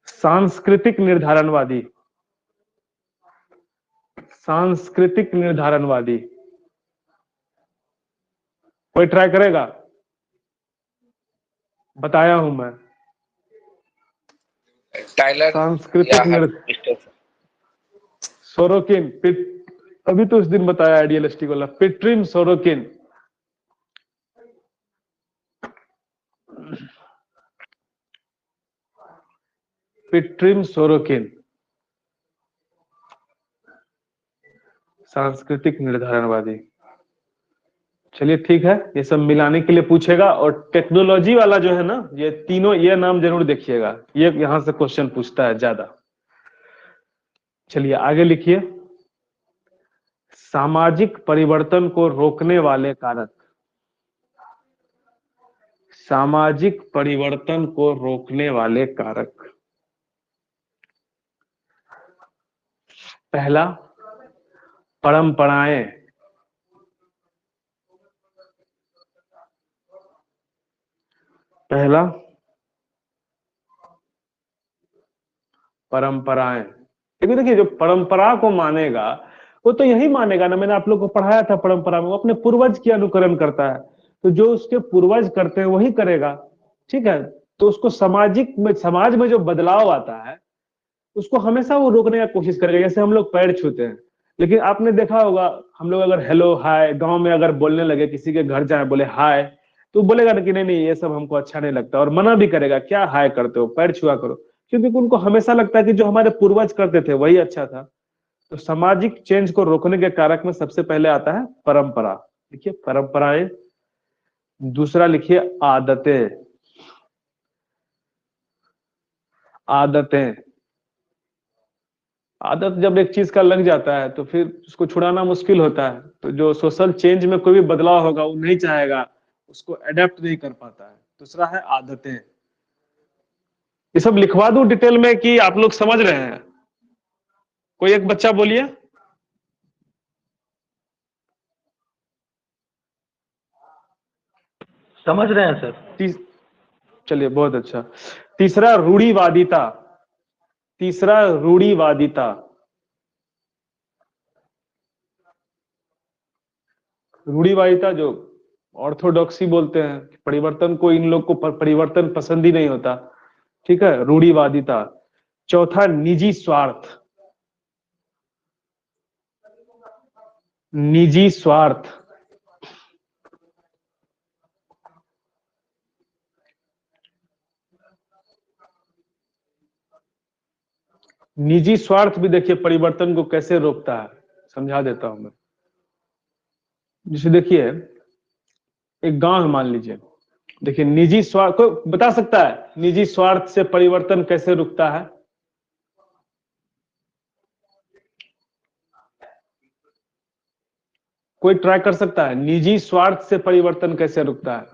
सांस्कृतिक निर्धारणवादी। सांस्कृतिक निर्धारणवादी कोई ट्राई करेगा? बताया हूं मैं। टाइलर सांस्कृतिक सोरोकिन, अभी तो उस दिन बताया आइडियलिस्टिक वाला, पिट्रिम सोरोकिन। पिट्रिम सोरोकिन सांस्कृतिक निर्धारणवादी। चलिए ठीक है, ये सब मिलाने के लिए पूछेगा। और टेक्नोलॉजी वाला जो है ना, ये तीनों, ये नाम जरूर देखिएगा, ये यहां से क्वेश्चन पूछता है ज्यादा। चलिए आगे लिखिए। सामाजिक परिवर्तन को रोकने वाले कारक। सामाजिक परिवर्तन को रोकने वाले कारक। पहला, परंपराएं। पहला, परंपराएं। लेकिन देखिए, जो परंपरा को मानेगा वो तो यही मानेगा ना, मैंने आप लोग को पढ़ाया था परंपरा में, वो अपने पूर्वज की अनुकरण करता है, तो जो उसके पूर्वज करते हैं वही करेगा। ठीक है, तो उसको सामाजिक में, समाज में जो बदलाव आता है उसको हमेशा वो रोकने का कोशिश करेगा। जैसे हम लोग पैर छूते हैं, लेकिन आपने देखा होगा, हम लोग अगर हेलो हाय गांव में अगर बोलने लगे, किसी के घर जाए बोले हाय, तो बोलेगा ना कि नहीं नहीं ये सब हमको अच्छा नहीं लगता, और मना भी करेगा, क्या हाय करते हो, पैर छुआ करो। क्योंकि उनको हमेशा लगता है कि जो हमारे पूर्वज करते थे वही अच्छा था। तो सामाजिक चेंज को रोकने के कारक में सबसे पहले आता है परंपरा। देखिए परंपराएं। दूसरा लिखिए आदतें। आदतें। आदत जब एक चीज का लग जाता है तो फिर उसको छुड़ाना मुश्किल होता है। तो जो सोशल चेंज में कोई भी बदलाव होगा वो नहीं चाहेगा, उसको अडेप्ट नहीं कर पाता है। दूसरा है आदतें। ये सब लिखवा दूं डिटेल में कि आप लोग समझ रहे हैं? कोई एक बच्चा बोलिए। समझ रहे हैं सर। चलिए बहुत अच्छा। तीसरा रूढ़िवादिता। तीसरा रूढ़िवादिता। रूढ़िवादिता जो ऑर्थोडॉक्सी बोलते हैं, परिवर्तन को, इन लोग को परिवर्तन पसंद ही नहीं होता। ठीक है, रूढ़िवादिता। चौथा निजी स्वार्थ। निजी स्वार्थ। निजी स्वार्थ भी देखिए परिवर्तन को कैसे रोकता है, समझा देता हूं मैं। जैसे देखिए एक गांव है मान लीजिए, देखिए निजी स्वार्थ, कोई बता सकता है निजी स्वार्थ से परिवर्तन कैसे रुकता है? कोई ट्राई कर सकता है, निजी स्वार्थ से परिवर्तन कैसे रुकता है?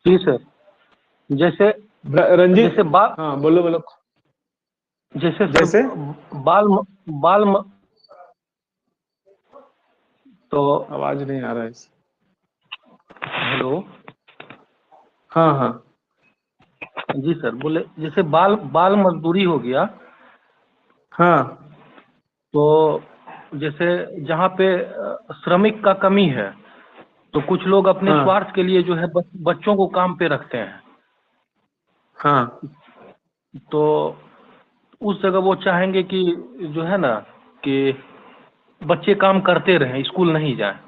जी सर। जैसे रंजीत, जैसे हाँ बोलो बोलो। जैसे जैसे बाल बाल तो आवाज नहीं आ रहा है। हेलो। हाँ हाँ जी सर, बोले जैसे बाल बाल मजदूरी हो गया, हाँ तो जैसे जहाँ पे श्रमिक का कमी है, तो कुछ लोग अपने हाँ स्वार्थ के लिए जो है बच्चों को काम पे रखते हैं। हाँ तो उस जगह वो चाहेंगे कि जो है ना, कि बच्चे काम करते रहें, स्कूल नहीं जाएं।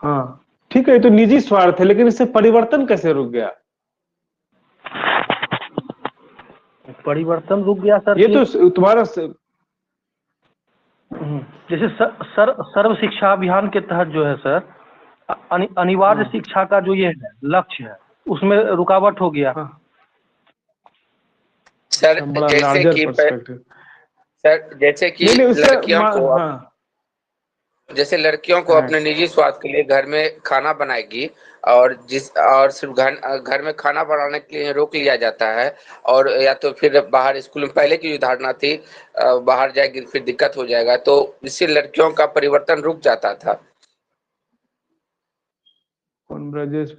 हाँ ठीक है, ये तो निजी स्वार्थ है, लेकिन इससे परिवर्तन कैसे रुक गया? परिवर्तन रुक गया सर ये कि तो तुम्हारा जैसे सर्व शिक्षा अभियान के तहत जो है सर, अनिवार्य हाँ, शिक्षा का जो ये है लक्ष्य है, उसमें रुकावट हो गया। हाँ, सर बड़ा जैसे लार्जर कि पर्सपेक्टिव। सर जैसे कि नहीं नहीं उससे लड़कियों को हाँ जैसे लड़कियों को हाँ अपने निजी स्वार्थ के लिए घर में खाना बनाएगी, और सिर्फ घर में खाना बनाने के लिए रोक लिया जाता है, और या तो फिर बाहर स्कूल में पहले की जो धारणा थी बाहर जाएगी फिर दिक्कत हो जाएगा, तो इससे लड़कियों का परिवर्तन रुक जाता था। कौन ब्रजेश?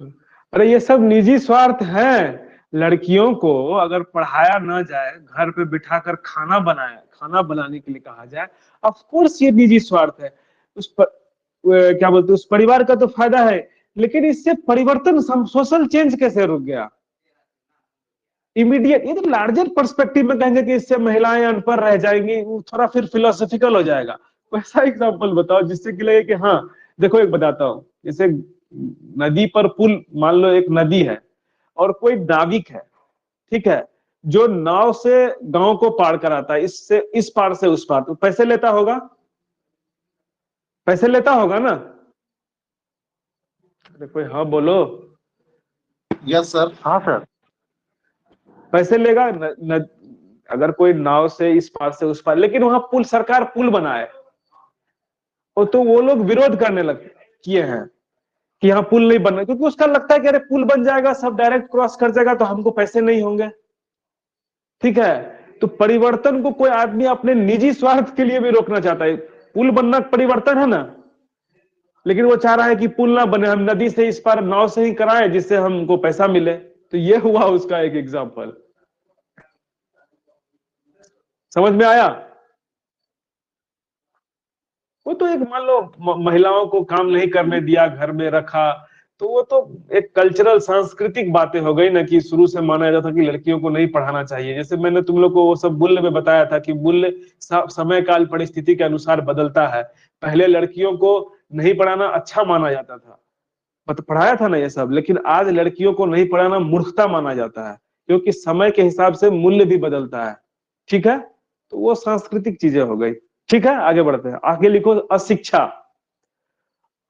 अरे ये सब निजी स्वार्थ है। लड़कियों को अगर पढ़ाया ना जाए, घर पे बिठाकर खाना बनाने के लिए कहा जाए, ऑफ कोर्स ये निजी स्वार्थ है। उस पर क्या बोलते हैं, उस परिवार का तो फायदा है, लेकिन इससे परिवर्तन सोशल चेंज कैसे रुक गया? इमीडिएट, ये तो लार्जर पर्सपेक्टिव में कहेंगे कि इससे महिलाएं अनपढ़ रह जाएंगी, वो थोड़ा फिर फिलोसफिकल हो जाएगा। वैसा एग्जांपल बताओ जिससे कि लगे कि हाँ, देखो एक बताता हूँ, जैसे नदी पर पुल, मान लो एक नदी है और कोई नाविक है, ठीक है, जो नाव से गांव को पार कराता है, इससे इस पार से उस पार, तो पैसे लेता होगा, पैसे लेता होगा ना? अरे कोई हाँ बोलो। Yes sir. हाँ सर। पैसे लेगा अगर कोई नाव से इस पार से उस पार, लेकिन वहां पुल, सरकार पुल बनाए, और तो वो लोग विरोध करने लगे किए हैं कि यहाँ पुल नहीं बनना, क्योंकि उसका लगता है कि अरे पुल बन जाएगा, सब डायरेक्ट क्रॉस कर जाएगा, तो हमको पैसे नहीं होंगे। ठीक है, तो परिवर्तन को कोई आदमी अपने निजी स्वार्थ के लिए भी रोकना चाहता है। पुल बनना परिवर्तन है ना, लेकिन वो चाह रहा है कि पुल ना बने, हम नदी से इस पार नाव से ही कराएं जिससे हमको पैसा मिले। तो ये हुआ उसका एक एग्जाम्पल। समझ में आया? वो तो एक, मान लो महिलाओं को काम नहीं करने दिया, घर में रखा, तो वो तो एक कल्चरल सांस्कृतिक बातें हो गई ना, कि शुरू से माना जाता था कि लड़कियों को नहीं पढ़ाना चाहिए। जैसे मैंने तुम लोग को वो सब मूल्य में बताया था कि मूल्य समय काल परिस्थिति के अनुसार बदलता है। पहले लड़कियों को नहीं पढ़ाना अच्छा माना जाता था, पढ़ाया था ना ये सब, लेकिन आज लड़कियों को नहीं पढ़ाना मूर्खता माना जाता है, क्योंकि समय के हिसाब से मूल्य भी बदलता है। ठीक है, तो वो सांस्कृतिक चीजें हो गई। ठीक है, आगे बढ़ते हैं। आगे लिखो अशिक्षा।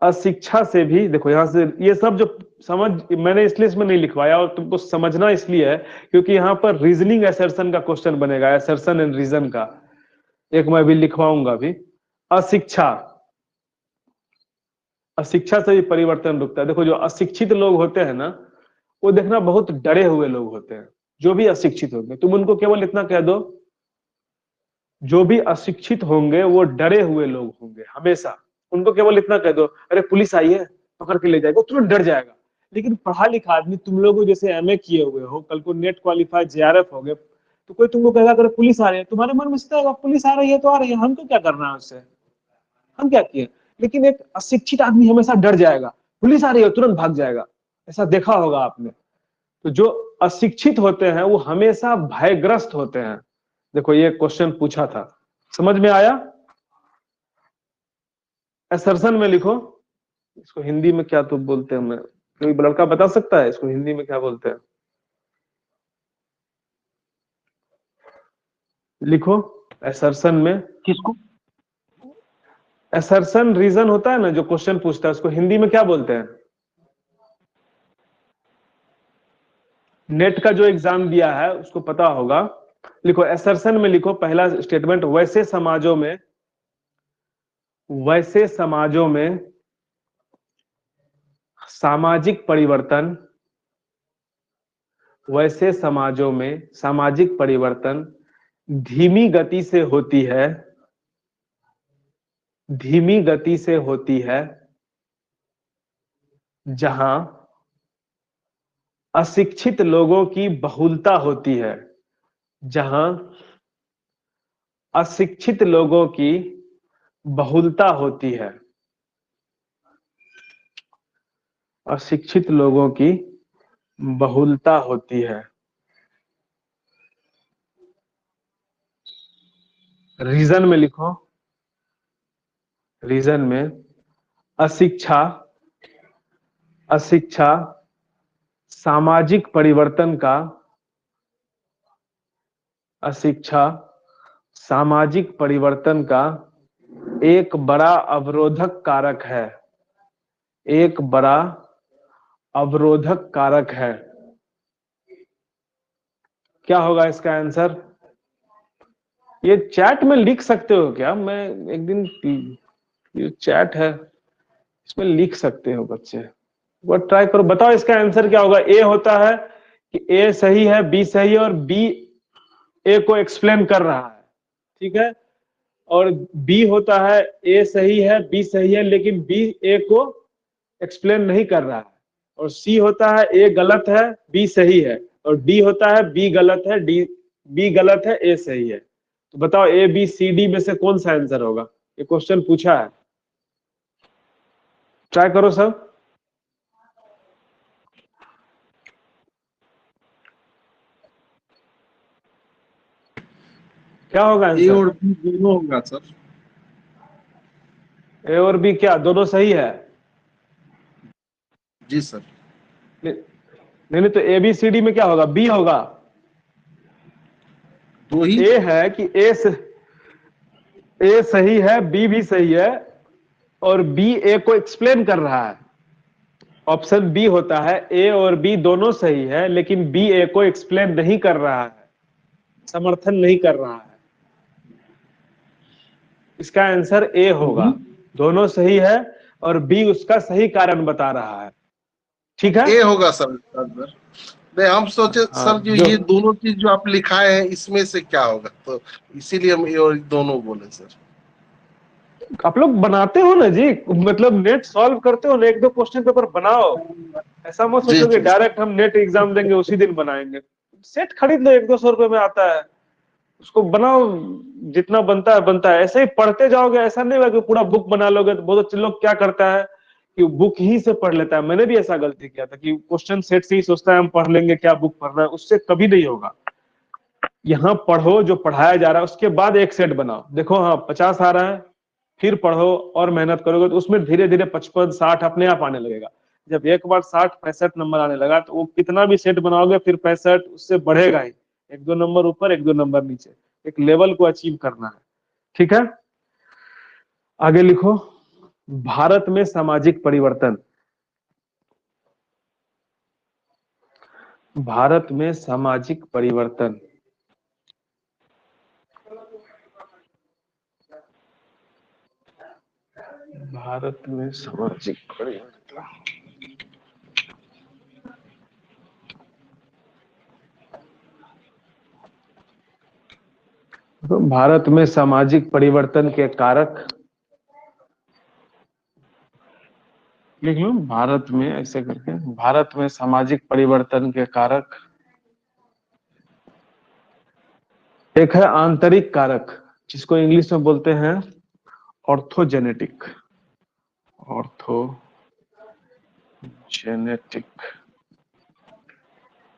अशिक्षा से भी देखो, यहां से ये सब जो समझ, मैंने इसलिए इसमें नहीं लिखवाया और तुमको समझना इसलिए है क्योंकि यहाँ पर रीजनिंग असर्शन का क्वेश्चन बनेगा, असर्शन एंड रीजन का एक मैं भी लिखवाऊंगा भी। अशिक्षा, अशिक्षा से भी परिवर्तन रुकता है। देखो जो अशिक्षित लोग होते हैं ना, वो देखना बहुत डरे हुए लोग होते हैं। जो भी अशिक्षित होंगे, तुम उनको केवल इतना कह दो, जो भी अशिक्षित होंगे वो डरे हुए लोग होंगे हमेशा। उनको केवल इतना कह दो, अरे पुलिस आई है पकड़ के ले जाएगा, तुरंत डर जाएगा। लेकिन पढ़ा लिखा आदमी, तुम लोग जैसे एमए किए हुए हो, कल को नेट क्वालिफाई जेआरएफ हो गए, तो कोई तुमको कहेगा अगर पुलिस आ रही है, तुम्हारे मन में सोचेगा पुलिस आ रही है तो आ रही है, हमको क्या करना है उससे, हम क्या किए। लेकिन एक अशिक्षित आदमी हमेशा डर जाएगा, पुलिस आ रही है तुरंत भाग जाएगा। ऐसा देखा होगा आपने। तो जो अशिक्षित होते हैं वो हमेशा भयग्रस्त होते हैं। देखो ये क्वेश्चन पूछा था, समझ में आया? असर्शन में लिखो, इसको हिंदी में क्या तो बोलते हैं, मैं कोई लड़का बता सकता है इसको हिंदी में क्या बोलते हैं? लिखो असर्शन में। किसको? असर्शन रीजन होता है ना, जो क्वेश्चन पूछता है उसको हिंदी में क्या बोलते हैं? नेट का जो एग्जाम दिया है उसको पता होगा। लिखो असर्शन में, लिखो पहला स्टेटमेंट, वैसे समाजों में, वैसे समाजों में सामाजिक परिवर्तन, वैसे समाजों में सामाजिक परिवर्तन धीमी गति से होती है, धीमी गति से होती है, जहां अशिक्षित लोगों की बहुलता होती है, जहां अशिक्षित लोगों की बहुलता होती है, अशिक्षित लोगों की बहुलता होती है। रीजन में लिखो, रीजन में अशिक्षा अशिक्षा सामाजिक परिवर्तन का, अशिक्षा सामाजिक परिवर्तन का एक बड़ा अवरोधक कारक है, एक बड़ा अवरोधक कारक है। क्या होगा इसका आंसर? ये चैट में लिख सकते हो क्या? मैं एक दिन, ये चैट है इसमें लिख सकते हो बच्चे, वो ट्राई करो, बताओ इसका आंसर क्या होगा। ए होता है कि ए सही है, बी सही है और बी ए को एक्सप्लेन कर रहा है, ठीक है। और बी होता है ए सही है, बी सही है, लेकिन बी ए को एक्सप्लेन नहीं कर रहा है। और सी होता है ए गलत है, बी सही है। और डी होता है बी गलत है, डी बी गलत है, ए सही है। तो बताओ ए बी सी डी में से कौन सा आंसर होगा? ये क्वेश्चन पूछा है, ट्राई करो सब। क्या होगा ए आंसर? और बी दोनों होगा सर। ए और बी क्या दोनों सही है? जी सर। नहीं तो ए बी सी डी में क्या होगा? बी होगा। दो ही। ए है कि ए सही है, बी भी सही है, और बी ए को एक्सप्लेन कर रहा है। ऑप्शन बी होता है ए और बी दोनों सही है, लेकिन बी ए को एक्सप्लेन नहीं कर रहा है, समर्थन नहीं कर रहा है। इसका आंसर ए होगा, दोनों सही है और बी उसका सही कारण बता रहा है, ठीक है। ए होगा सर इसका आंसर। नहीं, हम सोचे सर जो ये दोनों चीज जो आप लिखाए हैं इसमें से क्या होगा, तो इसीलिए हम ए और दोनों बोले सर। आप लोग बनाते हो ना जी, मतलब नेट सॉल्व करते हो ना, एक दो क्वेश्चन पेपर बनाओ। ऐसा मत जी, सोचो कि जी। डायरेक्ट हम नेट एग्जाम देंगे उसी दिन बनाएंगे। सेट खरीद लो, 100-200 रुपए में आता है, उसको बनाओ, जितना बनता है बनता है। ऐसे ही पढ़ते जाओगे, ऐसा नहीं होगा कि पूरा बुक बना लोगे। तो बहुत अच्छे लोग क्या करता है कि बुक ही से पढ़ लेता है। मैंने भी ऐसा गलती किया था कि क्वेश्चन सेट से ही सोचता है हम पढ़ लेंगे, क्या बुक पढ़ना है, उससे कभी नहीं होगा। यहाँ पढ़ो जो पढ़ाया जा रहा है, उसके बाद एक सेट बनाओ। देखो हाँ 50 आ रहा है, फिर पढ़ो और मेहनत करोगे तो उसमें धीरे धीरे 55-60 अपने आप आने लगेगा। जब एक बार 60-65 नंबर आने लगा तो वो कितना भी सेट बनाओगे फिर 65 उससे बढ़ेगा ही, 1-2 नंबर ऊपर 1-2 नंबर नीचे, एक लेवल को अचीव करना है, ठीक है। आगे लिखो, भारत में सामाजिक परिवर्तन, भारत में सामाजिक परिवर्तन। भारत में सामाजिक परिवर्तन, तो भारत में सामाजिक परिवर्तन के कारक लिख लो। भारत में ऐसे करके, भारत में सामाजिक परिवर्तन के कारक, एक है आंतरिक कारक जिसको इंग्लिश में बोलते हैं ऑर्थोजेनेटिक, ऑर्थोजेनेटिक।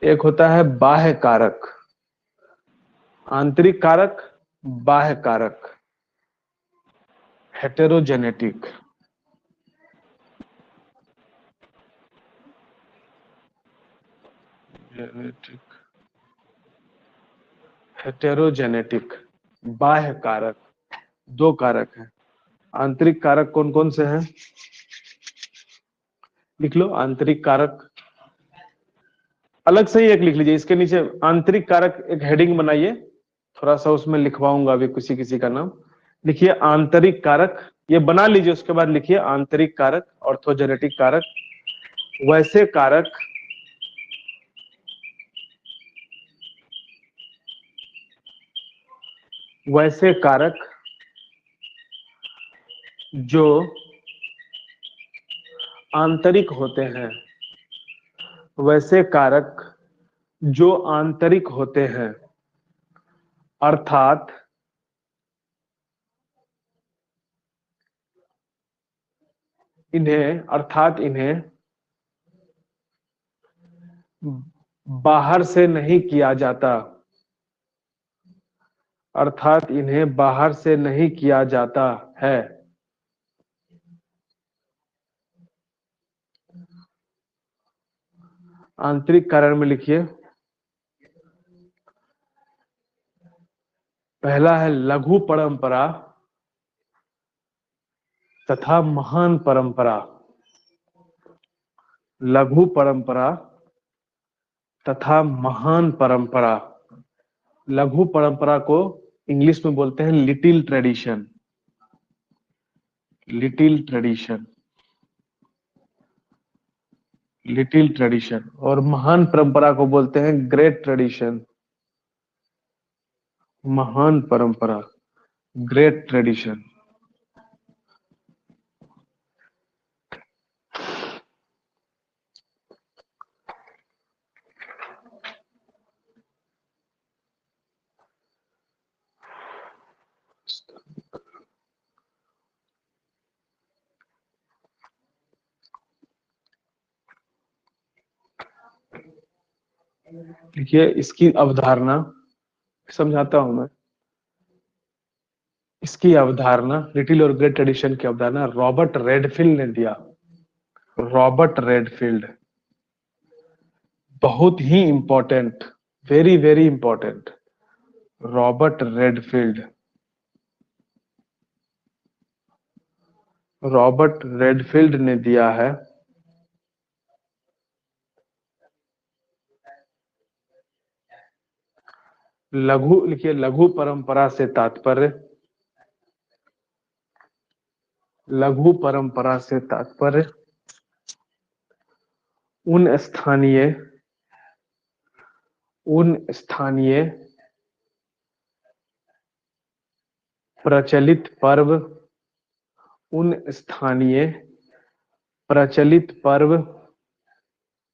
एक होता है बाह्य कारक, आंतरिक कारक, बाह्य कारक, हेटेरोजेनेटिक। जेनेटिक, हेटेरोजेनेटिक, बाह्य कारक। दो कारक हैं। आंतरिक कारक कौन कौन से हैं? लिख लो आंतरिक कारक, अलग से ही एक लिख लीजिए। इसके नीचे आंतरिक कारक एक हेडिंग बनाइए, थोड़ा सा उसमें लिखवाऊंगा अभी किसी किसी का नाम। लिखिए आंतरिक कारक, ये बना लीजिए, उसके बाद लिखिए आंतरिक कारक, ऑर्थोजेनेटिक कारक, वैसे कारक वैसे कारक जो आंतरिक होते हैं, वैसे कारक जो आंतरिक होते हैं, अर्थात इन्हें बाहर से नहीं किया जाता, अर्थात इन्हें बाहर से नहीं किया जाता है। आंतरिक कारण में लिखिए, पहला है लघु परंपरा तथा महान परंपरा। लघु परंपरा तथा महान परंपरा। लघु परंपरा को इंग्लिश में बोलते हैं little tradition. Little tradition, little tradition. और महान परंपरा को बोलते हैं ग्रेट ट्रेडिशन। महान परंपरा, ग्रेट ट्रेडिशन। देखिए इसकी अवधारणा समझाता हूं मैं। इसकी अवधारणा, लिटिल और ग्रेट ट्रेडिशन की अवधारणा रॉबर्ट रेडफील्ड ने दिया। रॉबर्ट रेडफील्ड, बहुत ही important, very very important. Robert Redfield, Robert Redfield ने दिया है। लघु लिखिए, लघु परंपरा से तात्पर्य, लघु परंपरा से तात्पर्य उन स्थानीय प्रचलित पर्व, उन स्थानीय प्रचलित पर्व,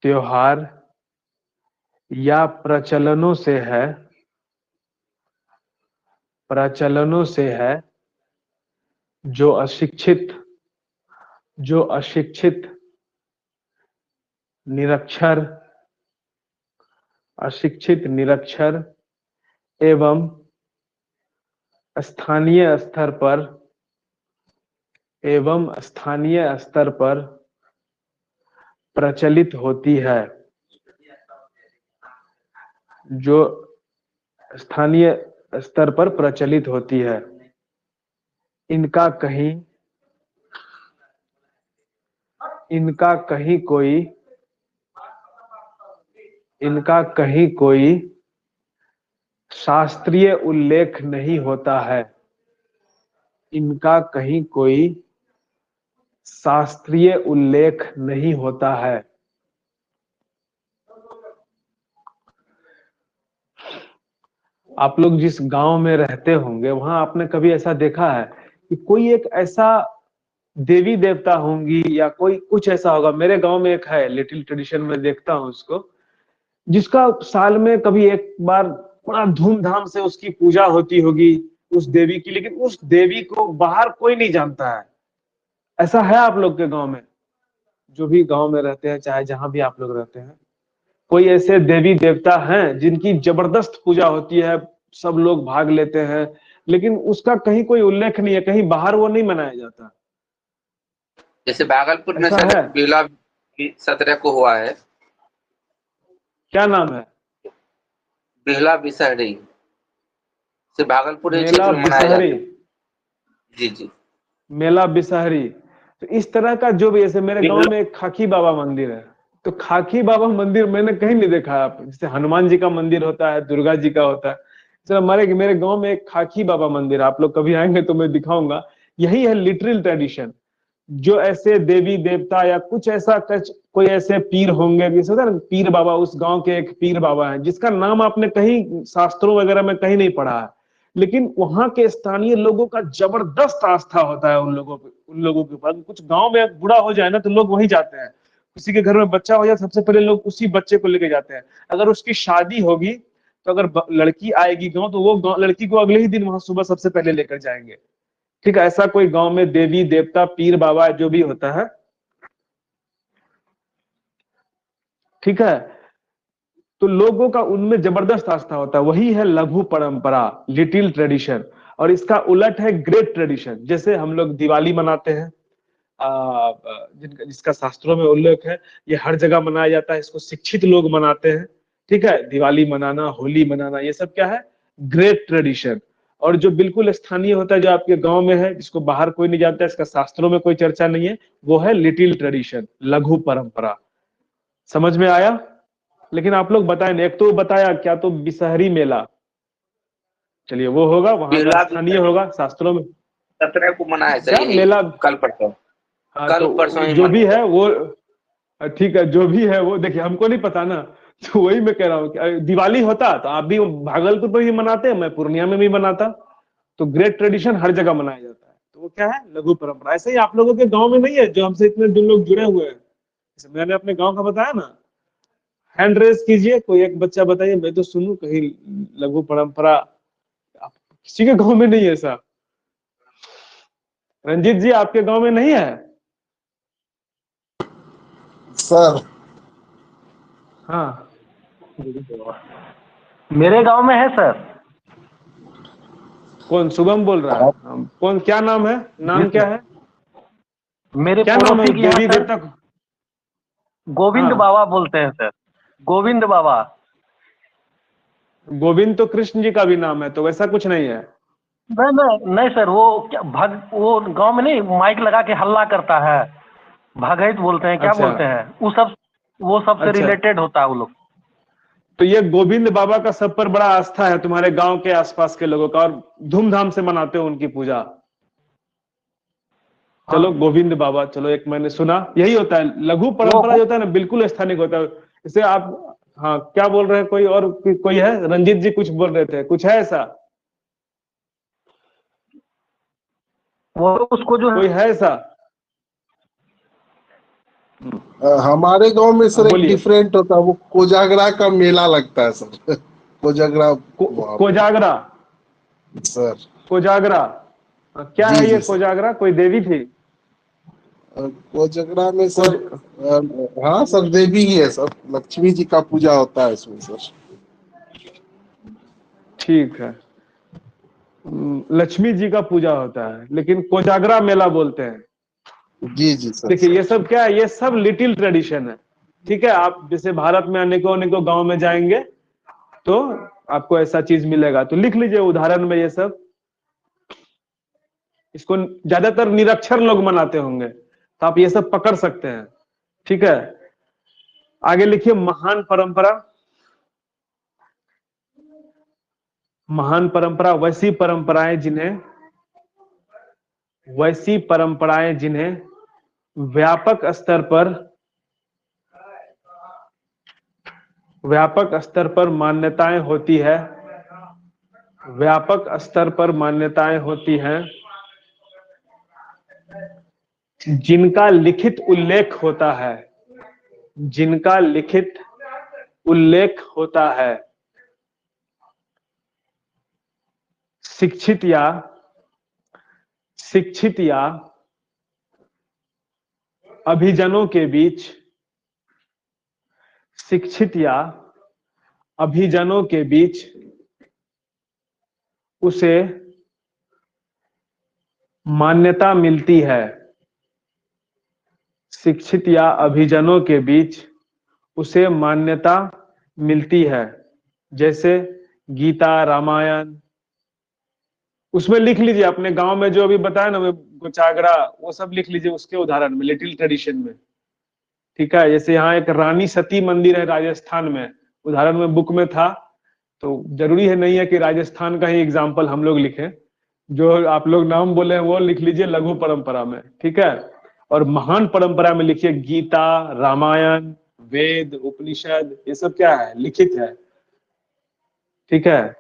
त्योहार या प्रचलनों से है, प्रचलनों से है जो अशिक्षित निरक्षर, अशिक्षित निरक्षर एवं स्थानीय स्तर पर प्रचलित होती है। जो स्थानीय स्तर पर प्रचलित होती है। इनका कहीं कोई शास्त्रीय उल्लेख नहीं होता है। इनका कहीं कोई शास्त्रीय उल्लेख नहीं होता है। आप लोग जिस गांव में रहते होंगे वहां आपने कभी ऐसा देखा है कि कोई एक ऐसा देवी देवता होंगी या कोई कुछ ऐसा होगा। मेरे गांव में एक है, लिटिल ट्रेडिशन में देखता हूं उसको, जिसका साल में कभी एक बार बड़ा धूमधाम से उसकी पूजा होती होगी उस देवी की, लेकिन उस देवी को बाहर कोई नहीं जानता है। ऐसा है आप लोग के गांव में? जो भी गांव में रहते हैं, चाहे जहां भी आप लोग रहते हैं, कोई ऐसे देवी देवता हैं जिनकी जबरदस्त पूजा होती है, सब लोग भाग लेते हैं, लेकिन उसका कहीं कोई उल्लेख नहीं है, कहीं बाहर वो नहीं मनाया जाता? जैसे भागलपुर में ऐसा सर है? बिहला 17 को हुआ है। क्या नाम है? बिहला बिसहरी से भागलपुर मेला क्षेत्र में मनाया जाता बिसहरी। है। जी जी, मेला बिसहरी। तो इस तरह का जो भी, ऐसे मेरे गांव में एक खाकी बाबा मंदिर है, तो खाकी बाबा मंदिर मैंने कहीं नहीं देखा है। आप जैसे हनुमान जी का मंदिर होता है, दुर्गा जी का होता है, चलो मेरे गांव में एक खाकी बाबा मंदिर है। आप लोग कभी आएंगे तो मैं दिखाऊंगा। यही है लिटरल ट्रेडिशन। जो ऐसे देवी देवता या कुछ ऐसा कोई ऐसे पीर होंगे, जैसे होता है ना पीर बाबा, उस गांव के एक पीर बाबा हैं जिसका नाम आपने कहीं शास्त्रों वगैरह में कहीं नहीं पढ़ा है, लेकिन वहां के स्थानीय लोगों का जबरदस्त आस्था होता है उन लोगों के ऊपर। कुछ गांव में बुरा हो जाए ना तो लोग वहीं जाते हैं। किसी के घर में बच्चा हो जाए, सबसे पहले लोग उसी बच्चे को लेके जाते हैं। अगर उसकी शादी होगी तो अगर लड़की आएगी गांव, तो वो लड़की को अगले ही दिन वहां सुबह सबसे पहले लेकर जाएंगे। ठीक है, ऐसा कोई गांव में देवी देवता पीर बाबा जो भी होता है, ठीक है, तो लोगों का उनमें जबरदस्त आस्था होता है। वही है लघु परंपरा, लिटिल ट्रेडिशन। और इसका उलट है ग्रेट ट्रेडिशन। जैसे हम लोग दिवाली मनाते हैं, जिसका शास्त्रों में उल्लेख है, ये हर जगह मनाया जाता है, इसको शिक्षित लोग मनाते हैं। ठीक है, दिवाली मनाना, होली मनाना, ये सब क्या है, ग्रेट ट्रेडिशन। और जो बिल्कुल स्थानीय होता है, जो आपके गांव में है, जिसको बाहर कोई नहीं जानता, इसका शास्त्रों में कोई चर्चा नहीं है, वो है लिटिल ट्रेडिशन, लघु परंपरा। समझ में आया? लेकिन आप लोग बताए नहीं, एक तो बताया क्या, तो बिसहरी मेला, चलिए वो होगा, वहां का स्थानीय होगा, शास्त्रों में 17 को मना है सर, क्या यही मेला, कल परसों। हाँ, कल तो परसों ही जो भी मना है वो ठीक है, जो भी है वो देखिए, हमको नहीं पता ना, तो वही मैं कह रहा हूँ कि दिवाली होता तो आप भी भागलपुर में भी मनाते, मैं पूर्णिया में भी मनाता। तो ग्रेट ट्रेडिशन हर जगह मनाया जाता है, तो वो क्या है, लघु परंपरा। ऐसे ही आप लोगों के गांव में नहीं है, जो हमसे इतने दिन लोग जुड़े हुए हैं, जैसे मैंने अपने गांव का बताया ना, हैंड रेस कीजिए, कोई एक बच्चा बताइए, मैं तो सुनूं कहीं लघु परंपरा किसी के गांव में नहीं है ऐसा। रंजीत जी, आपके गांव में नहीं है? सर हाँ, मेरे गांव में है सर। कौन शुभम बोल रहा है? कौन, क्या नाम है, नाम क्या है, मेरे क्या नाम है पड़ोसी उस के यहाँ देवी सर देवता? गोविंद हाँ। बाबा बोलते हैं सर, गोविंद बाबा। गोविंद तो कृष्ण जी का भी नाम है, तो वैसा कुछ नहीं है। नहीं नहीं नहीं सर, वो क्या वो गांव में नहीं माइक लगा के हल्ला करता है, भगैत बोलते हैं, क्या अच्छा बोलते हैं वो सब से अच्छा, रिलेटेड होता है वो लोग। तो ये गोविंद बाबा का सब पर बड़ा आस्था है तुम्हारे गांव के आसपास के लोगों का, और धूमधाम से मनाते हो उनकी पूजा। चलो हाँ गोविंद बाबा, चलो एक मैंने सुना, यही होता है लघु परंपरा जो होता है ना, बिल्कुल स्थानिक होता है। इसे आप, हाँ क्या बोल रहे हैं, कोई और कोई है? रंजीत जी कुछ बोल रहे थे, कुछ है ऐसा, वो उसको जो कोई है है ऐसा? हमारे गांव में सर एक बोलिए। डिफरेंट होता है, वो कोजागरा का मेला लगता है सर। कोजागरा वहाँ पे कोजागरा, सर। कोजागरा, क्या जी है ये जी सर। कोजागरा? कोई देवी थी? कोजागरा में कोज, सर हाँ सर, देवी ही है सर, लक्ष्मी जी का पूजा होता है इसमें सर। ठीक है, लक्ष्मी जी का पूजा होता है, लेकिन कोजागरा मेला बोलते हैं। जी जी सर देखिए ये सर। सब क्या है, ये सब लिटिल ट्रेडिशन है। ठीक है, आप जैसे भारत में अनेकों अनेकों गांव में जाएंगे तो आपको ऐसा चीज मिलेगा, तो लिख लीजिए उदाहरण में ये सब। इसको ज्यादातर निरक्षर लोग मनाते होंगे, तो आप ये सब पकड़ सकते हैं। ठीक है, आगे लिखिए, महान परंपरा। महान परंपरा वैसी परंपराएं जिन्हें व्यापक स्तर पर मान्यताएं होती है, व्यापक स्तर पर मान्यताएं होती हैं, जिनका लिखित उल्लेख होता है, जिनका लिखित उल्लेख होता है, शिक्षित या अभिजनों के बीच, शिक्षित या अभिजनों के बीच उसे मान्यता मिलती है, शिक्षित या अभिजनों के बीच उसे मान्यता मिलती है। जैसे गीता, रामायण, उसमें लिख लीजिए अपने गांव में जो अभी बताया ना, कोजागरा, वो सब लिख लीजिए उसके उदाहरण में, लिटिल ट्रेडिशन में। ठीक है, जैसे यहाँ एक रानी सती मंदिर है राजस्थान में, उदाहरण में बुक में था, तो जरूरी है नहीं है कि राजस्थान का ही एग्जाम्पल हम लोग लिखें, जो आप लोग नाम बोले हैं वो लिख लीजिए लघु परंपरा में। ठीक है, और महान परंपरा में लिखिए गीता, रामायण, वेद, उपनिषद, ये सब क्या है, लिखित है। ठीक है,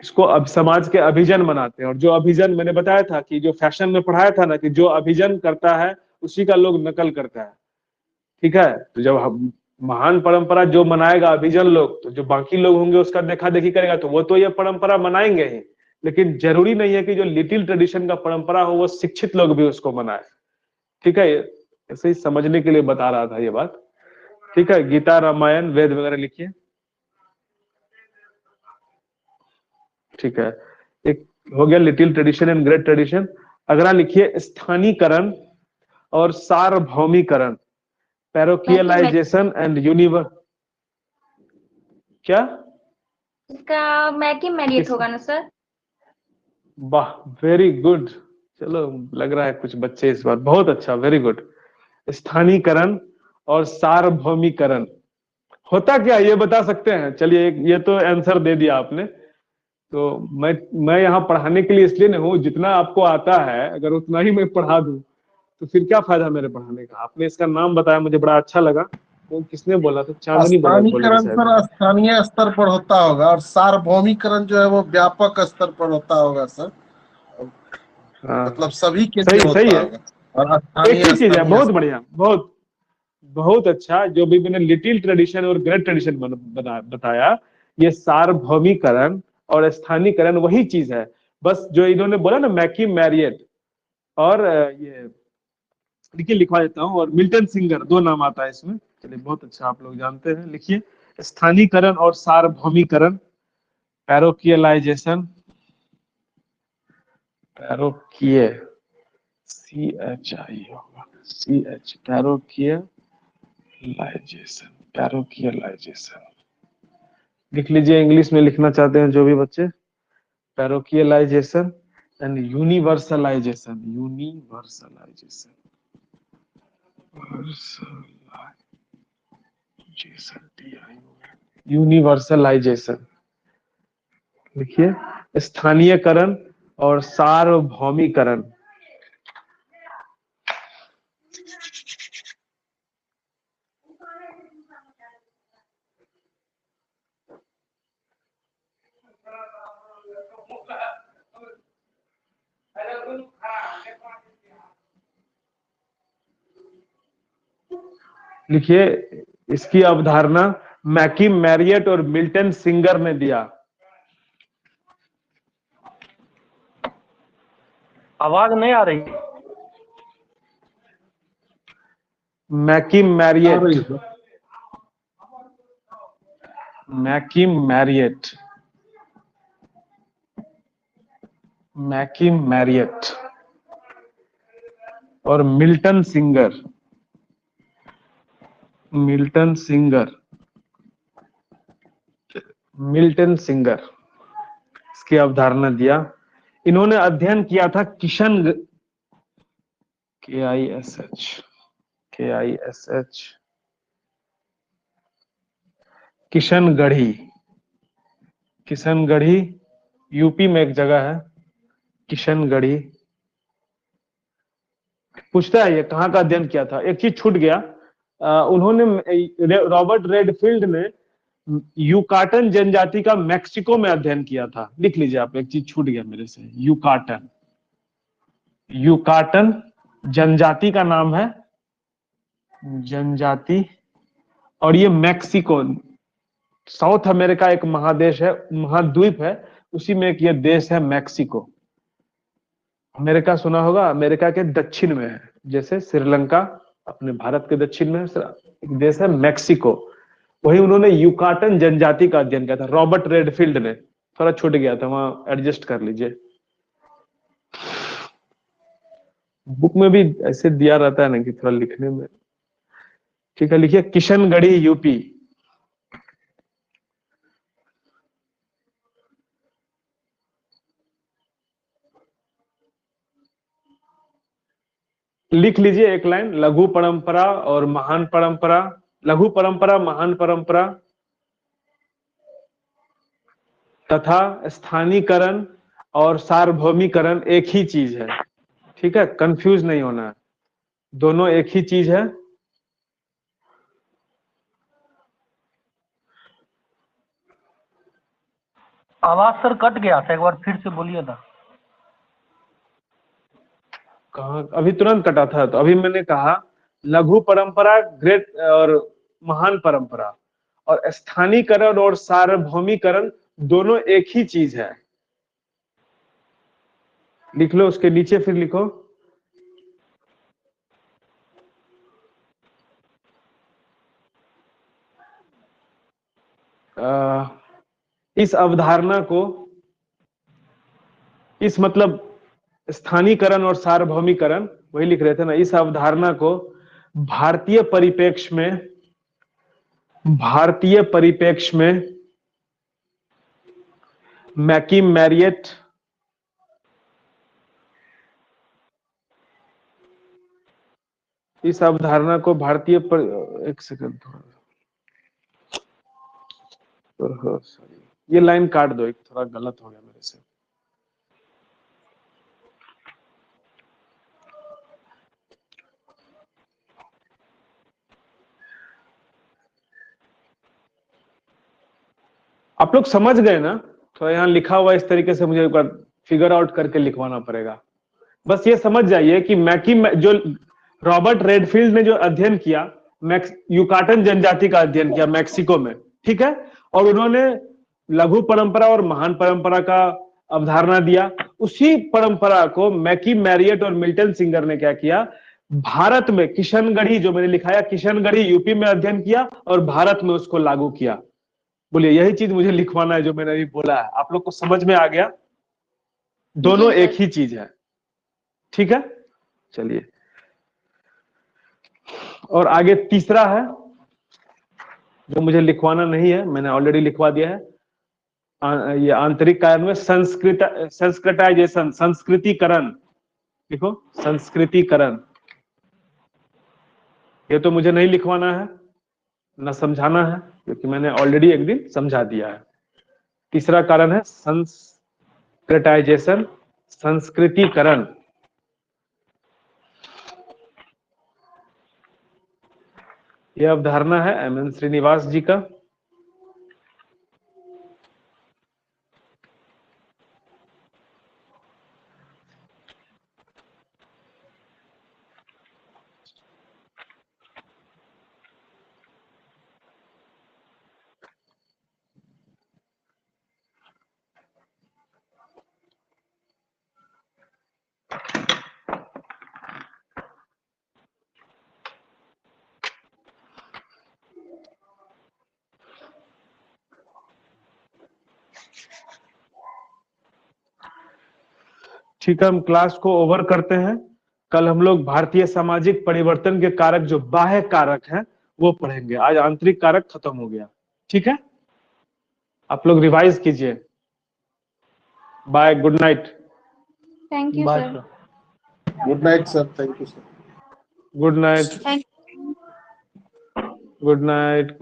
इसको अब समाज के अभिजन बनाते हैं, और जो अभिजन मैंने बताया था कि जो फैशन में पढ़ाया था ना, कि जो अभिजन करता है उसी का लोग नकल करता है। ठीक है, तो जब हम महान परंपरा जो मनाएगा अभिजन लोग, तो जो बाकी लोग होंगे उसका देखा देखी करेगा, तो वो तो ये परंपरा मनाएंगे ही, लेकिन जरूरी नहीं है कि जो लिटिल ट्रेडिशन का परंपरा हो वो शिक्षित लोग भी उसको मनाए। ठीक है, ऐसे ही समझने के लिए बता रहा था ये बात। ठीक है, गीता, रामायण, वेद वगैरह लिखिए। ठीक है, एक हो गया little tradition and great tradition. अगला लिखिए स्थानीकरण और सार्वभौमीकरण, पैरोकियलाइजेशन एंड यूनिवर्स। क्या इसका मैकी मैरियट होगा ना सर? वाह, वेरी गुड। चलो, लग रहा है कुछ बच्चे इस बार, बहुत अच्छा, वेरी गुड। स्थानीकरण और सार्वभौमीकरण होता क्या है, ये बता सकते हैं? चलिए, ये तो आंसर दे दिया आपने। तो मैं यहाँ पढ़ाने के लिए इसलिए नहीं हूँ, जितना आपको आता है अगर उतना ही मैं पढ़ा दूं तो फिर क्या फायदा मेरे पढ़ाने का। आपने इसका नाम बताया, मुझे बड़ा अच्छा लगा। वो किसने बोला था? चांदनी बोली थी स्थानीयकरण शायद। सर स्थानीय स्तर पर होता होगा, और सार्वभौमिकरण जो है वो व्यापक स्तर पर होता होगा सर, हाँ, मतलब सभी के लिए सही सही होता है, होगा। और एक ही स्थानीय चीज है। स्थानीय बहुत स्तर। बढ़िया, बहुत बहुत अच्छा। जो भी मैंने लिटिल ट्रेडिशन और ग्रेट ट्रेडिशन बताया, ये सार्वभौमिकरण और स्थानीयकरण वही चीज है। बस जो इन्होंने बोला ना, मैकी मैरियट और ये देखिए लिखवा देता हूँ, और मिल्टन सिंगर, दो नाम आता है इसमें। चलिए, बहुत अच्छा, आप लोग जानते हैं। लिखिए स्थानीयकरण और सार्वभौमिकरण, पैरोकियलाइजेशन, पैरोकिय CHI होगा, CH, पैरोकियलाइजेशन, पैरोकियलाइजेशन लिख लीजिए। इंग्लिश में लिखना चाहते हैं जो भी बच्चे, पैरोकियलाइजेशन एंड यूनिवर्सलाइजेशन, यूनिवर्सलाइजेशन, यूनिवर्सलाइजेशन लिखिए। स्थानीयकरण और सार्वभौमिकरण, लिखिए। इसकी अवधारणा मैकी मैरियट और मिल्टन सिंगर ने दिया। आवाज नहीं आ रही। मैकी आ मैरियट, रही है सर। मैकी मैरियट, मैकी मैरियट और Milton Singer, Milton Singer, Milton Singer इसकी अवधारणा दिया। इन्होंने अध्ययन किया था KISH, KISH, Kishangarhi, Kishangarhi UP में एक जगह है, किशनगढ़ी। पूछता है ये कहाँ का अध्ययन किया था, एक चीज छूट गया। उन्होंने, रॉबर्ट रेडफील्ड ने यूकाटन जनजाति का मैक्सिको में अध्ययन किया था। लिख लीजिए आप, एक चीज छूट गया मेरे से, यूकाटन, यूकाटन जनजाति का नाम है, जनजाति, और ये मैक्सिको, साउथ अमेरिका एक महादेश है, महाद्वीप है, उसी में एक ये देश है मैक्सिको। अमेरिका सुना होगा, अमेरिका के दक्षिण में है, जैसे श्रीलंका अपने भारत के दक्षिण में एक देश है मैक्सिको। वही उन्होंने यूकाटन जनजाति का अध्ययन किया था, रॉबर्ट रेडफील्ड ने। थोड़ा छूट गया था, वहां एडजस्ट कर लीजिए। बुक में भी ऐसे दिया रहता है ना कि थोड़ा लिखने में। ठीक है, लिखिए किशनगढ़ी यूपी। लिख लीजिए एक लाइन, लघु परंपरा और महान परंपरा, लघु परंपरा महान परंपरा तथा स्थानीकरण और सार्वभौमिकरण एक ही चीज है। ठीक है, कंफ्यूज नहीं होना है, दोनों एक ही चीज है। आवाज सर कट गया था, एक बार फिर से बोलिए ना। कहा अभी तुरंत कटा था, तो अभी मैंने कहा लघु परंपरा, ग्रेट और महान परंपरा, और स्थानीकरण और सार्वभौमिकरण दोनों एक ही चीज है। लिख लो, उसके नीचे फिर लिखो इस अवधारणा को, इस मतलब स्थानीयकरण और सार्वभौमिकरण, वही लिख रहे थे ना, इस अवधारणा को भारतीय परिप्रेक्ष्य में मैकिम मैरियट इस अवधारणा को एक सेकंड, ये लाइन काट दो, एक थोड़ा गलत हो गया मेरे से। आप लोग समझ गए ना? तो यहाँ लिखा हुआ इस तरीके से मुझे एक बार फिगर आउट करके लिखवाना पड़ेगा। बस ये समझ जाइए कि जो रॉबर्ट रेडफील्ड ने जो अध्ययन किया, युकाटन जनजाति का अध्ययन किया मैक्सिको में, ठीक है, और उन्होंने लघु परंपरा और महान परंपरा का अवधारणा दिया। उसी परंपरा को मैकिम मैरियट और मिल्टन सिंगर ने क्या किया, भारत में किशनगढ़ी, जो मैंने लिखाया किशनगढ़ी यूपी में अध्ययन किया और भारत में उसको लागू किया। बोलिए, यही चीज मुझे लिखवाना है जो मैंने अभी बोला है। आप लोग को समझ में आ गया? दोनों एक ही चीज है, ठीक है। चलिए, और आगे तीसरा है जो मुझे लिखवाना नहीं है, मैंने ऑलरेडी लिखवा दिया है। ये आंतरिक कार्यान्वयन संस्कृताइजेशन, संस्कृतिकरण, देखो संस्कृतिकरण, ये तो मुझे नहीं लिखवाना है न समझाना है, क्योंकि मैंने ऑलरेडी एक दिन समझा दिया है। तीसरा कारण है संस्कृताइजेशन, संस्कृतिकरण। यह अवधारणा है एम.एन. श्रीनिवास जी का। ठीक है, हम क्लास को ओवर करते हैं। कल हम लोग भारतीय सामाजिक परिवर्तन के कारक, जो बाह्य कारक हैं, वो पढ़ेंगे। आज आंतरिक कारक खत्म हो गया, ठीक है। आप लोग रिवाइज कीजिए। Bye, good night. Thank you bye sir. Sir. Good night sir, thank you sir. Good night, thank good night.